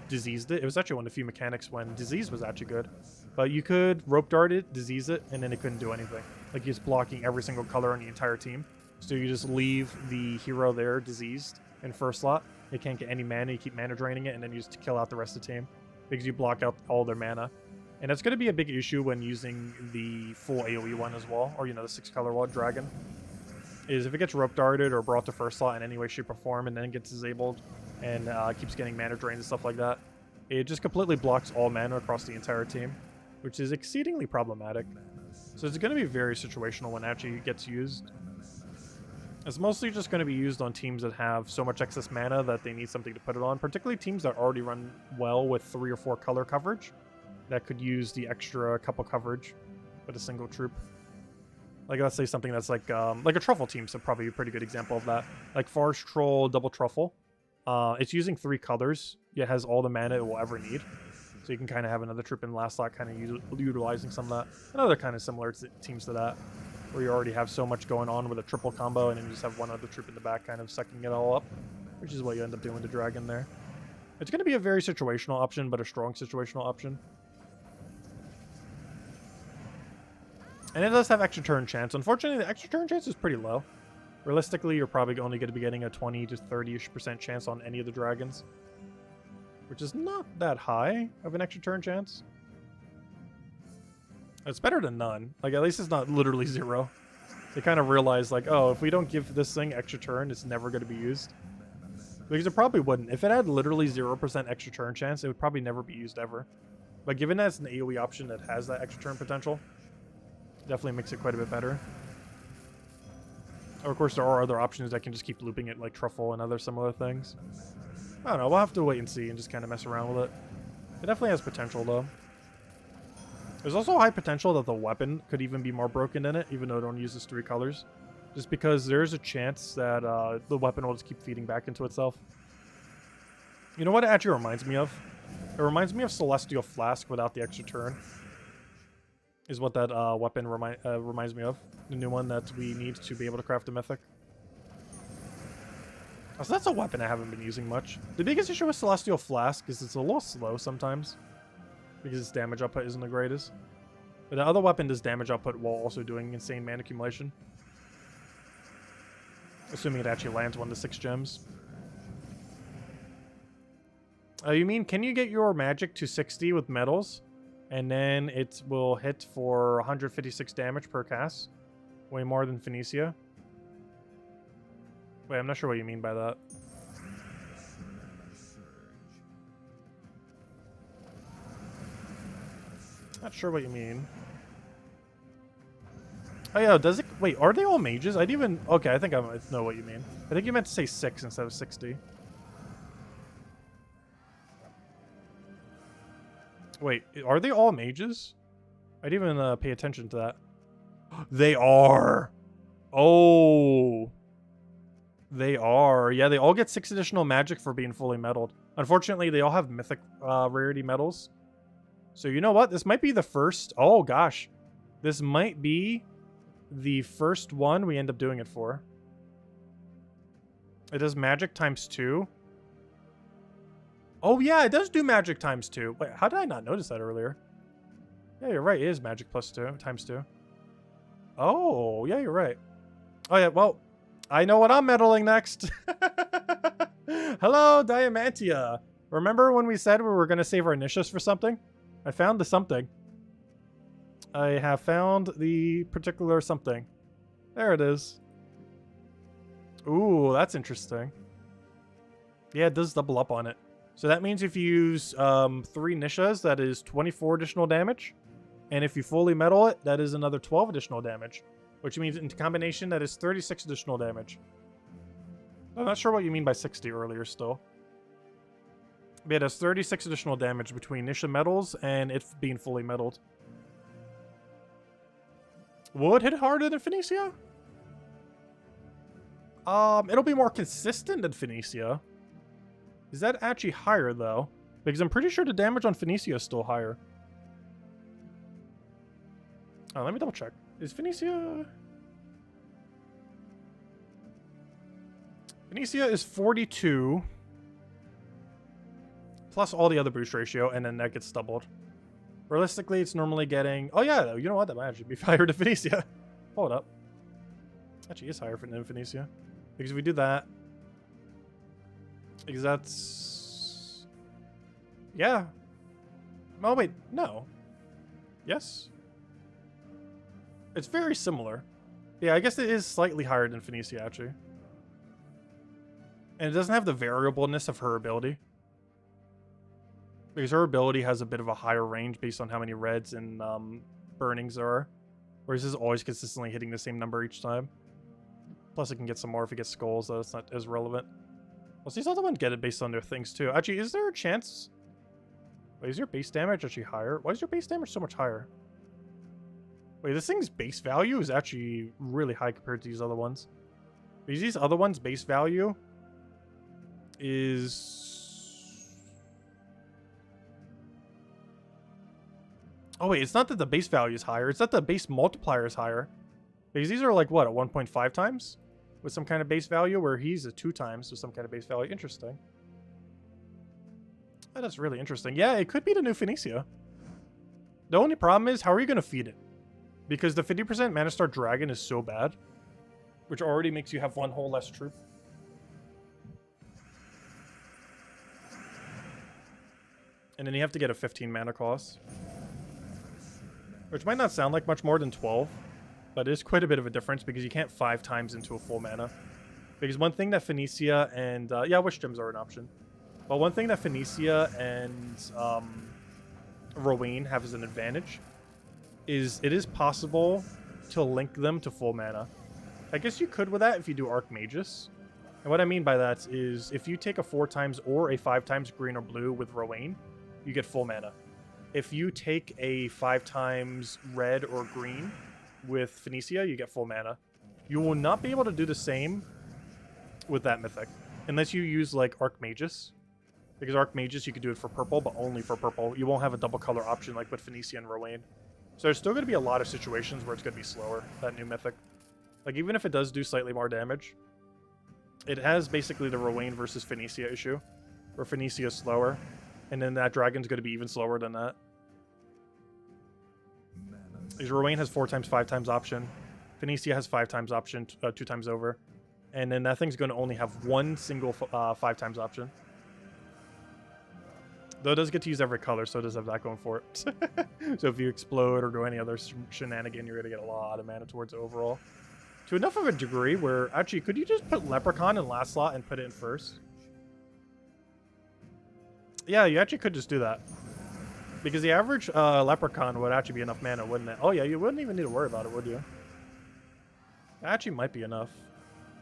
diseased it, it was actually one of the few mechanics when disease was actually good. But you could rope dart it, disease it, and then it couldn't do anything. Like, it's blocking every single color on the entire team. So you just leave the hero there diseased in first slot. It can't get any mana, you keep mana draining it, and then you just kill out the rest of the team because you block out all their mana. And that's going to be a big issue when using the full AoE one as well, or, you know, the 6-color dragon. Is if it gets rope darted or brought to first slot in any way, shape, or form, and then gets disabled and keeps getting mana drains and stuff like that, it just completely blocks all mana across the entire team, which is exceedingly problematic. So it's going to be very situational when it actually gets used. It's mostly just going to be used on teams that have so much excess mana that they need something to put it on, particularly teams that already run well with 3 or 4 color coverage that could use the extra couple coverage with a single troop. Like, let's say something that's like a truffle team, so probably a pretty good example of that. Like Forest Troll Double Truffle. It's using 3 colors. It has all the mana it will ever need. So you can kind of have another troop in the last slot, kind of utilizing some of that. Another kind of similar teams to that, where you already have so much going on with a triple combo, and then you just have one other troop in the back kind of sucking it all up, which is what you end up doing with the dragon there. It's going to be a very situational option, but a strong situational option. And it does have extra turn chance. Unfortunately, the extra turn chance is pretty low. Realistically, you're probably only going to be getting a 20 to 30-ish% chance on any of the dragons, which is not that high of an extra turn chance. It's better than none. Like, at least it's not literally 0. They kind of realize, like, oh, if we don't give this thing extra turn, it's never going to be used. Because it probably wouldn't. If it had literally 0% extra turn chance, it would probably never be used ever. But given that it's an AoE option that has that extra turn potential, definitely makes it quite a bit better. Or, of course, there are other options that can just keep looping it, like Truffle and other similar things. I don't know. We'll have to wait and see and just kind of mess around with it. It definitely has potential, though. There's also high potential that the weapon could even be more broken in it, even though it only uses 3 colors. Just because there's a chance that the weapon will just keep feeding back into itself. You know what it actually reminds me of? It reminds me of Celestial Flask without the extra turn. Is what that weapon reminds me of. The new one that we need to be able to craft a mythic. So that's a weapon I haven't been using much. The biggest issue with Celestial Flask is it's a little slow sometimes, because its damage output isn't the greatest. But the other weapon does damage output while also doing insane mana accumulation. Assuming it actually lands 1 to 6 gems. You mean, can you get your magic to 60 with metals? And then it will hit for 156 damage per cast. Way more than Phoenicia. Wait, I'm not sure what you mean by that. Not sure what you mean. Oh yeah, does it... Wait, are they all mages? I didn't even... Okay, I think I know what you mean. I think you meant to say 6 instead of 60. Wait, are they all mages? I didn't even pay attention to that. They are! Oh! They are. Yeah, they all get 6 additional magic for being fully metalled. Unfortunately, they all have mythic rarity metals. So you know what? This might be the first... Oh, gosh. This might be the first one we end up doing it for. It does magic times 2. Oh, yeah, it does do magic times 2. Wait, how did I not notice that earlier? Yeah, you're right. It is magic plus 2, times 2. Oh, yeah, you're right. Oh, yeah, well, I know what I'm meddling next. Hello, Diamantia. Remember when we said we were going to save our niches for something? I found the something. I have found the particular something. There it is. Ooh, that's interesting. Yeah, it does double up on it. So that means if you use 3 niches, that is 24 additional damage. And if you fully metal it, that is another 12 additional damage. Which means in combination, that is 36 additional damage. I'm not sure what you mean by 60 earlier still. But it has 36 additional damage between niche metals and it being fully metaled. Will it hit harder than Phoenicia? It'll be more consistent than Phoenicia. Is that actually higher, though? Because I'm pretty sure the damage on Phoenicia is still higher. Oh, let me double check. Is Phoenicia... Phoenicia is 42. Plus all the other boost ratio, and then that gets doubled. Realistically, it's normally getting... Oh, yeah, you know what? That might actually be higher than Phoenicia. Hold up. Actually, is higher than Phoenicia. Because if we do that... Because that's... Yeah. Oh, wait. No. Yes? It's very similar. Yeah, I guess it is slightly higher than Phoenicia, actually. And it doesn't have the variableness of her ability. Because her ability has a bit of a higher range based on how many reds and burnings there are. Whereas this is always consistently hitting the same number each time. Plus it can get some more if it gets skulls, though it's not as relevant. Well, these other ones get it based on their things too. Actually, is there a chance... Wait, is your base damage actually higher? Why is your base damage so much higher? Wait, this thing's base value is actually really high compared to these other ones. Because these other ones' base value is... Oh wait, it's not that the base value is higher, it's that the base multiplier is higher. Because these are like, what, a 1.5 times? With some kind of base value, where he's a 2 times with some kind of base value. Interesting. Oh, that's really interesting. Yeah, it could be the new Phoenicia. The only problem is, how are you going to feed it? Because the 50% Mana Star Dragon is so bad. Which already makes you have 1 whole less troop. And then you have to get a 15 mana cost. Which might not sound like much more than 12. But it is quite a bit of a difference because you can't 5 times into a full mana. Because one thing that Phoenicia and... yeah, wish gems are an option. But one thing that Phoenicia and Rowan have as an advantage is it is possible to link them to full mana. I guess you could with that if you do Archmagus. And what I mean by that is if you take a 4 times or a 5 times green or blue with Rowan, you get full mana. If you take a 5 times red or green with Phoenicia, you get full mana. You will not be able to do the same with that mythic. Unless you use, like, Archmagus. Because Archmagus, you could do it for purple, but only for purple. You won't have a double color option like with Phoenicia and Rowan. So there's still going to be a lot of situations where it's going to be slower, that new mythic. Like, even if it does do slightly more damage, it has basically the Rowan versus Phoenicia issue. Where Phoenicia is slower, and then that dragon's going to be even slower than that. Because Rowan has 4 times 5 times option. Phoenicia has 5 times option, 2 times over. And then that thing's going to only have 1 single 5 times option. Though it does get to use every color, so it does have that going for it. So if you explode or do any other shenanigan, you're going to get a lot of mana towards overall. To enough of a degree where... Actually, could you just put Leprechaun in last slot and put it in first? Yeah, you actually could just do that. Because the average Leprechaun would actually be enough mana, wouldn't it? Oh yeah, you wouldn't even need to worry about it, would you? That actually might be enough.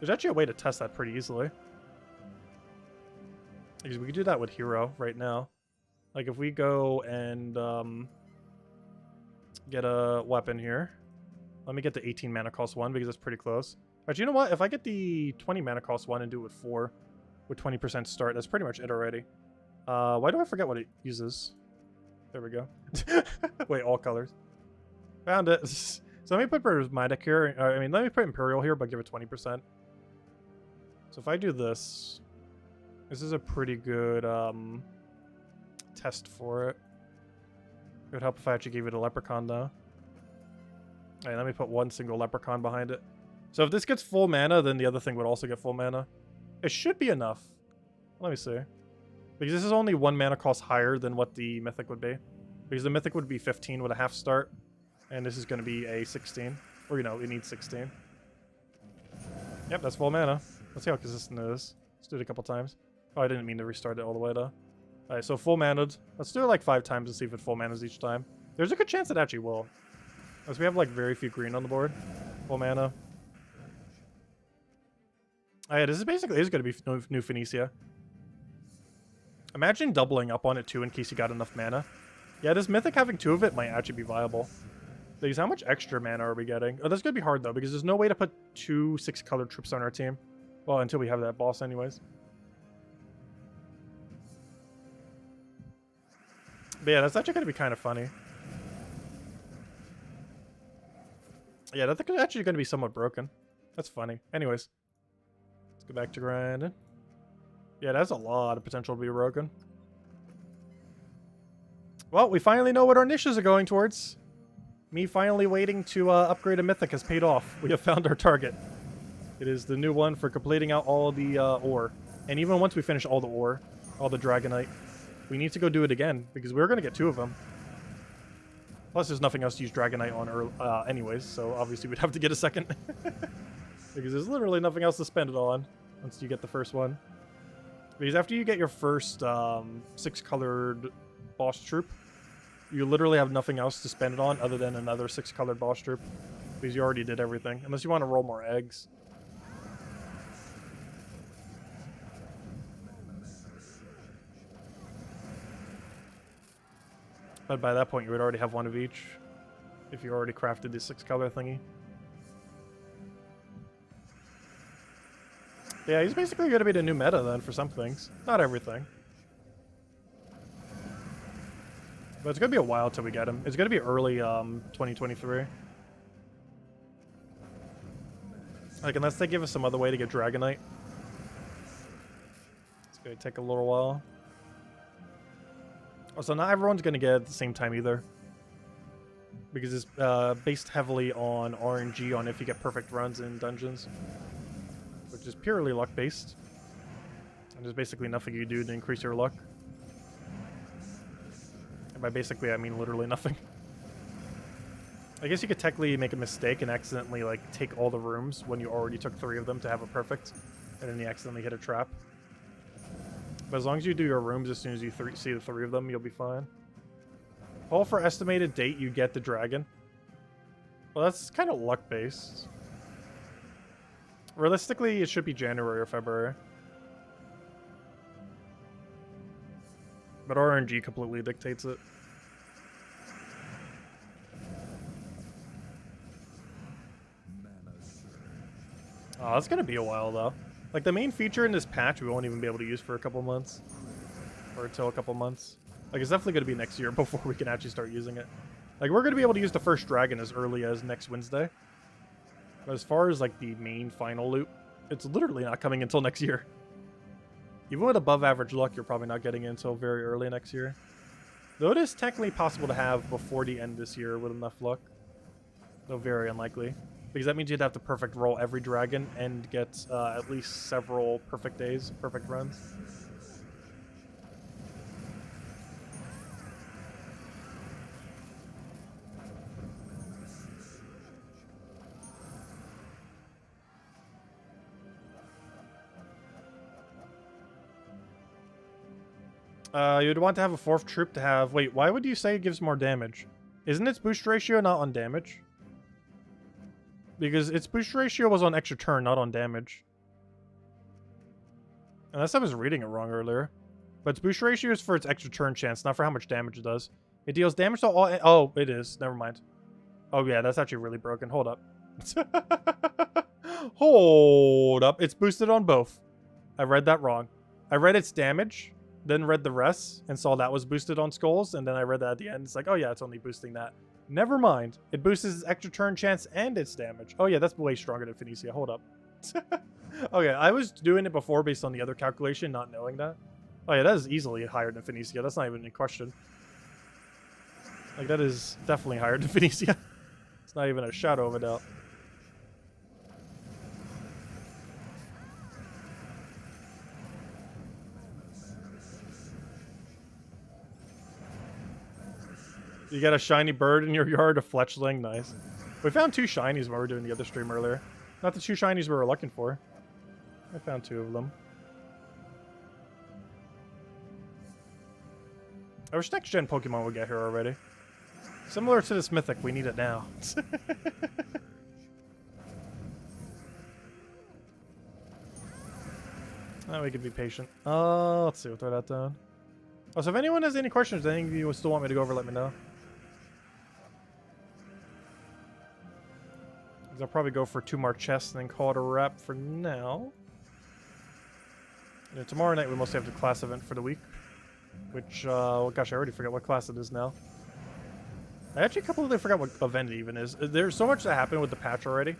There's actually a way to test that pretty easily. Because we could do that with Hero right now. Like if we go and get a weapon here. Let me get the 18 mana cost 1 because that's pretty close. Actually, you know what? If I get the 20 mana cost 1 and do it with 4, with 20% start, that's pretty much it already. Why do I forget what it uses? There we go. Wait, all colors. Found it. So let me put Prismatic here. I mean, let me put Imperial here, but give it 20%. So if I do this, this is a pretty good test for it. It would help if I actually gave it a Leprechaun, though. Alright, let me put one single leprechaun behind it. So if this gets full mana, then the other thing would also get full mana. It should be enough. Let me see. Because this is only 1 mana cost higher than what the mythic would be. Because the mythic would be 15 with a half start. And this is going to be a 16. Or, you know, it needs 16. Yep, that's full mana. Let's see how consistent it is. Let's do it a couple times. Oh, I didn't mean to restart it all the way, though. Alright, so full mana'd. Let's do it like 5 times and see if it full manas each time. There's a good chance it actually will. Because we have like very few green on the board. Full mana. Oh yeah, this is basically going to be new Phoenicia. Imagine doubling up on it too in case you got enough mana. Yeah, this mythic having 2 of it might actually be viable. Because how much extra mana are we getting? Oh, that's going to be hard though, because there's no way to put 2 6-colored troops on our team. Well, until we have that boss anyways. But yeah, that's actually going to be kind of funny. Yeah, that's actually going to be somewhat broken. That's funny. Anyways. Let's go back to grinding. Yeah, that's a lot of potential to be broken. Well, we finally know what our niches are going towards. Me finally waiting to upgrade a mythic has paid off. We have found our target. It is the new one for completing out all the ore. And even once we finish all the ore, all the dragonite, we need to go do it again, because we're going to get 2 of them. Plus, there's nothing else to use dragonite on anyways, so obviously we'd have to get a second. Because there's literally nothing else to spend it on once you get the first one. Because after you get your first 6-colored boss troop, you literally have nothing else to spend it on other than another 6-colored boss troop. Because you already did everything. Unless you want to roll more eggs. But by that point, you would already have 1 of each. If you already crafted the 6-color thingy. Yeah, he's basically going to be the new meta then for some things. Not everything. But it's going to be a while till we get him. It's going to be early 2023. Like, unless they give us some other way to get Dragonite. It's going to take a little while. Also, not everyone's going to get it at the same time either. Because it's based heavily on RNG on if you get perfect runs in dungeons. Which is purely luck-based. And there's basically nothing you do to increase your luck. And by basically, I mean literally nothing. I guess you could technically make a mistake and accidentally, like, take all the rooms when you already took 3 of them to have it perfect. And then you accidentally hit a trap. But as long as you do your rooms as soon as you see the 3 of them, you'll be fine. All for estimated date you get the dragon. Well, that's kind of luck-based. Realistically, it should be January or February. But RNG completely dictates it. Oh, it's gonna be a while though. Like the main feature in this patch, we won't even be able to use for a couple months, or until a couple months. Like it's definitely gonna be next year before we can actually start using it. Like we're gonna be able to use the first dragon as early as next Wednesday. But as far as like the main final loot, it's literally not coming until next year. Even with above average luck, you're probably not getting it until very early next year. Though it is technically possible to have before the end this year with enough luck. Though very unlikely. Because that means you'd have to perfect roll every dragon and get at least several perfect days, perfect runs. You'd want to have a 4th troop to have... Wait, why would you say it gives more damage? Isn't its boost ratio not on damage? Because its boost ratio was on extra turn, not on damage. Unless I was reading it wrong earlier. But its boost ratio is for its extra turn chance, not for how much damage it does. It deals damage to all... Oh, it is. Never mind. Oh, yeah, that's actually really broken. Hold up. Hold up. It's boosted on both. I read that wrong. I read its damage, then read the rest, and saw that was boosted on skulls, and then I read that at the end. It's like, oh yeah, it's only boosting that. Never mind. It boosts its extra turn chance and its damage. Oh yeah, that's way stronger than Phoenicia. Hold up. Okay, I was doing it before based on the other calculation, not knowing that. Oh yeah, that is easily higher than Phoenicia. That's not even in question. Like, that is definitely higher than Phoenicia. It's It's not even a shadow of a doubt. You got a shiny bird in your yard, a fletchling, nice. We found 2 shinies when we were doing the other stream earlier. Not the 2 shinies we were looking for. I found 2 of them. I wish next gen Pokemon would get here already. Similar to this mythic, we need it now. Oh, we can be patient. Let's see, we'll throw that down. Oh, so if anyone has any questions, anything you still want me to go over, let me know. I'll probably go for 2 more chests and then call it a wrap for now. And tomorrow night we mostly have the class event for the week. Which, well, gosh, I already forgot what class it is now. I actually completely forgot what event it even is. There's so much that happened with the patch already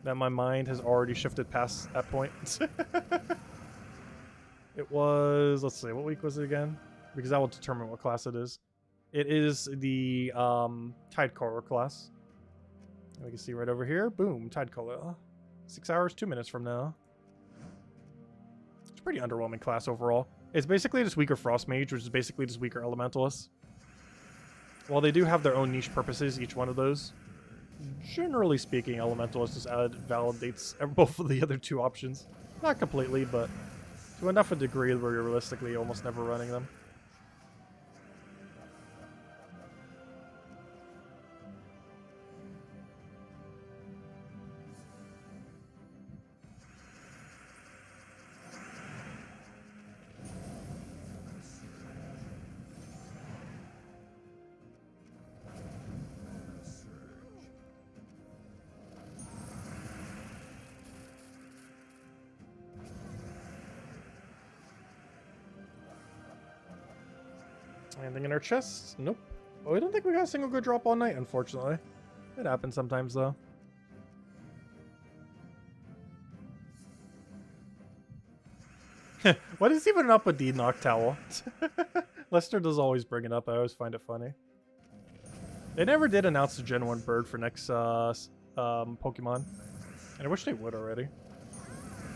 that my mind has already shifted past that point. It was, let's see, what week was it again? Because that will determine what class it is. It is the Tidecaller class. And we can see right over here, boom, Tidecaller. 6 hours, 2 minutes from now. It's a pretty underwhelming class overall. It's basically just weaker Frost Mage, which is basically just weaker Elementalist. While they do have their own niche purposes, each one of those, generally speaking, Elementalist just validates both of the other 2 options. Not completely, but to enough a degree where you're realistically almost never running them. Anything in our chest? Nope. Well, I don't think we got a single good drop all night, unfortunately. It happens sometimes, though. What is even up with the Noctowl? Lester does always bring it up. I always find it funny. They never did announce the Gen 1 bird for next Pokemon. And I wish they would already.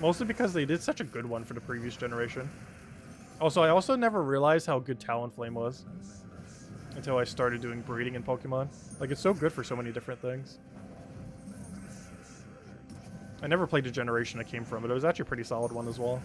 Mostly because they did such a good one for the previous generation. Also, I also never realized how good Talonflame was until I started doing breeding in Pokemon. Like, it's so good for so many different things. I never played the generation it came from, but it was actually a pretty solid one as well.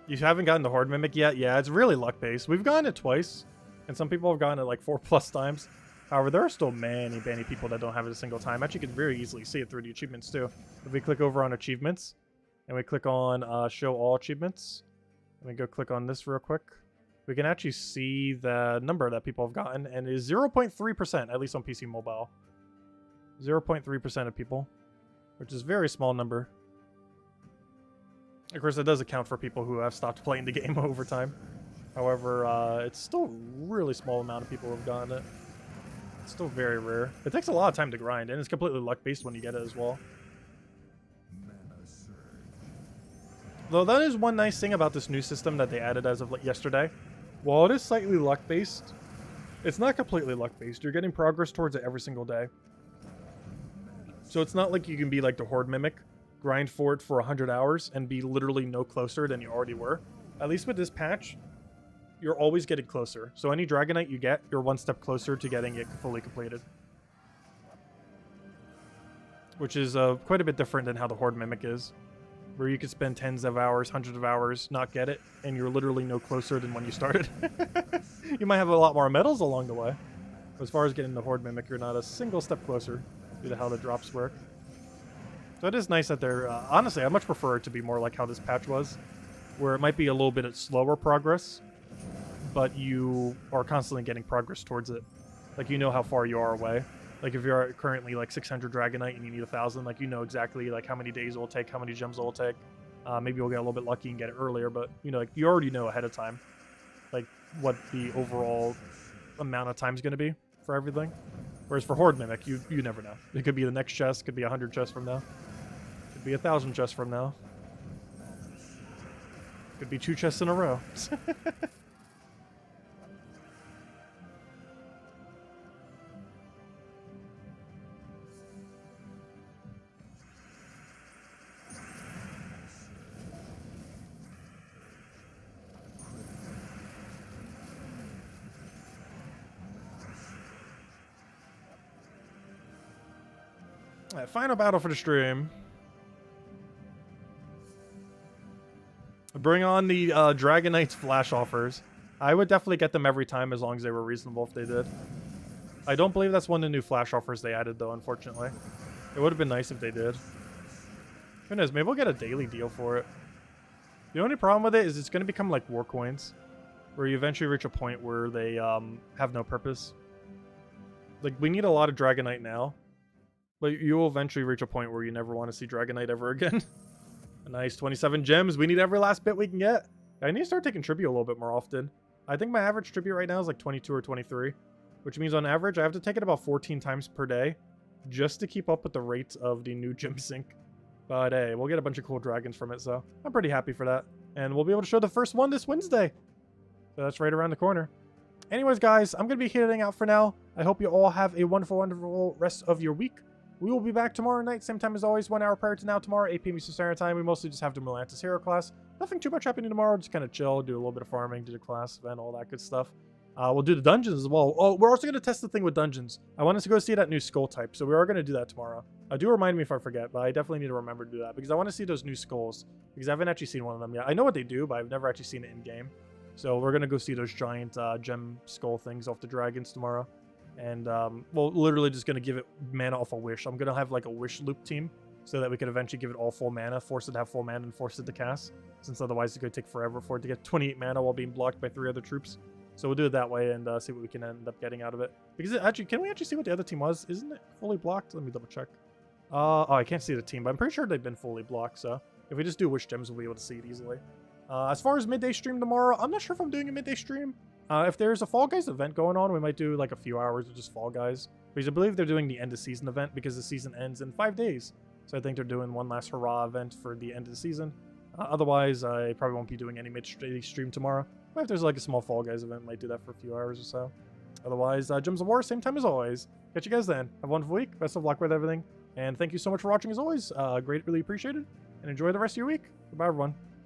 You haven't gotten the Horde Mimic yet? Yeah, it's really luck-based. We've gotten it twice, and some people have gotten it like 4+ times. However, there are still many people that don't have it a single time. Actually, you can very easily see it through the achievements, too. If we click over on achievements, and we click on show all achievements, and we go click on this real quick, we can actually see the number that people have gotten, and it is 0.3%, at least on PC Mobile. 0.3% of people, which is a very small number. Of course, it does account for people who have stopped playing the game over time. However, it's still a really small amount of people who have gotten it. It's still very rare. It takes a lot of time to grind, and it's completely luck-based when you get it as well. Though that is one nice thing about this new system that they added as of yesterday. While it is slightly luck-based, it's not completely luck-based. You're getting progress towards it every single day. So it's not like you can be like the Horde Mimic, grind for it for 100 hours, and be literally no closer than you already were. At least with this patch, you're always getting closer. So any Dragonite you get, you're one step closer to getting it fully completed. Which is quite a bit different than how the Horde Mimic is. Where you could spend tens of hours, hundreds of hours, not get it, and you're literally no closer than when you started. You might have a lot more medals along the way. But as far as getting the Horde Mimic, you're not a single step closer due to how the drops work. So it is nice that they're... honestly, I much prefer it to be more like how this patch was. Where it might be a little bit of slower progress, but you are constantly getting progress towards it. Like, you know how far you are away. Like, if you're currently, like, 600 Dragonite and you need 1,000, like, you know exactly, like, how many days it will take, how many gems it will take. Maybe you'll get a little bit lucky and get it earlier, but, you know, like, you already know ahead of time, like, what the overall amount of time is going to be for everything. Whereas for Horde Mimic, you never know. It could be the next chest, could be 100 chests from now. Could be 1,000 chests from now. Could be 2 chests in a row. Alright, final battle for the stream. Bring on the Dragon Knight's flash offers. I would definitely get them every time as long as they were reasonable if they did. I don't believe that's one of the new flash offers they added though, unfortunately. It would have been nice if they did. Who knows, maybe we'll get a daily deal for it. The only problem with it is it's going to become like war coins, where you eventually reach a point where they have no purpose. Like, we need a lot of Dragonite now, but you will eventually reach a point where you never want to see Dragonite ever again. A nice 27 gems. We need every last bit we can get. I need to start taking tribute a little bit more often. I think my average tribute right now is like 22 or 23, which means on average I have to take it about 14 times per day just to keep up with the rates of the new gem sync. But hey, we'll get a bunch of cool dragons from it, so I'm pretty happy for that. And we'll be able to show the first one this Wednesday. So that's right around the corner. Anyways, guys, I'm going to be heading out for now. I hope you all have a wonderful, wonderful rest of your week. We will be back tomorrow night, same time as always, 1 hour prior to now tomorrow, 8 p.m. Eastern Standard Time. We mostly just have the Melantis Hero class. Nothing too much happening tomorrow, just kind of chill, do a little bit of farming, do the class event, all that good stuff. We'll do the dungeons as well. Oh, we're also going to test the thing with dungeons. I want us to go see that new skull type, so we are going to do that tomorrow. Do remind me if I forget, but I definitely need to remember to do that, because I want to see those new skulls, because I haven't actually seen one of them yet. I know what they do, but I've never actually seen it in-game. So we're going to go see those giant gem skull things off the dragons tomorrow. And, well, literally just going to give it mana off a wish. I'm going to have, like, a wish loop team so that we could eventually give it all full mana, force it to have full mana, and force it to cast. Since otherwise it could take forever for it to get 28 mana while being blocked by 3 other troops. So we'll do it that way and see what we can end up getting out of it. Because it actually, can we actually see what the other team was? Isn't it fully blocked? Let me double check. Oh, I can't see the team, but I'm pretty sure they've been fully blocked. So if we just do wish gems, we'll be able to see it easily. As far as midday stream tomorrow, I'm not sure if I'm doing a midday stream. If there's a Fall Guys event going on, we might do like a few hours of just Fall Guys. Because I believe they're doing the end of season event because the season ends in 5 days. So I think they're doing one last hurrah event for the end of the season. Otherwise, I probably won't be doing any midday stream tomorrow. But if there's like a small Fall Guys event, might do that for a few hours or so. Otherwise, Gems of War, same time as always. Catch you guys then. Have a wonderful week. Best of luck with everything. And thank you so much for watching as always. Greatly appreciated. And enjoy the rest of your week. Goodbye, everyone.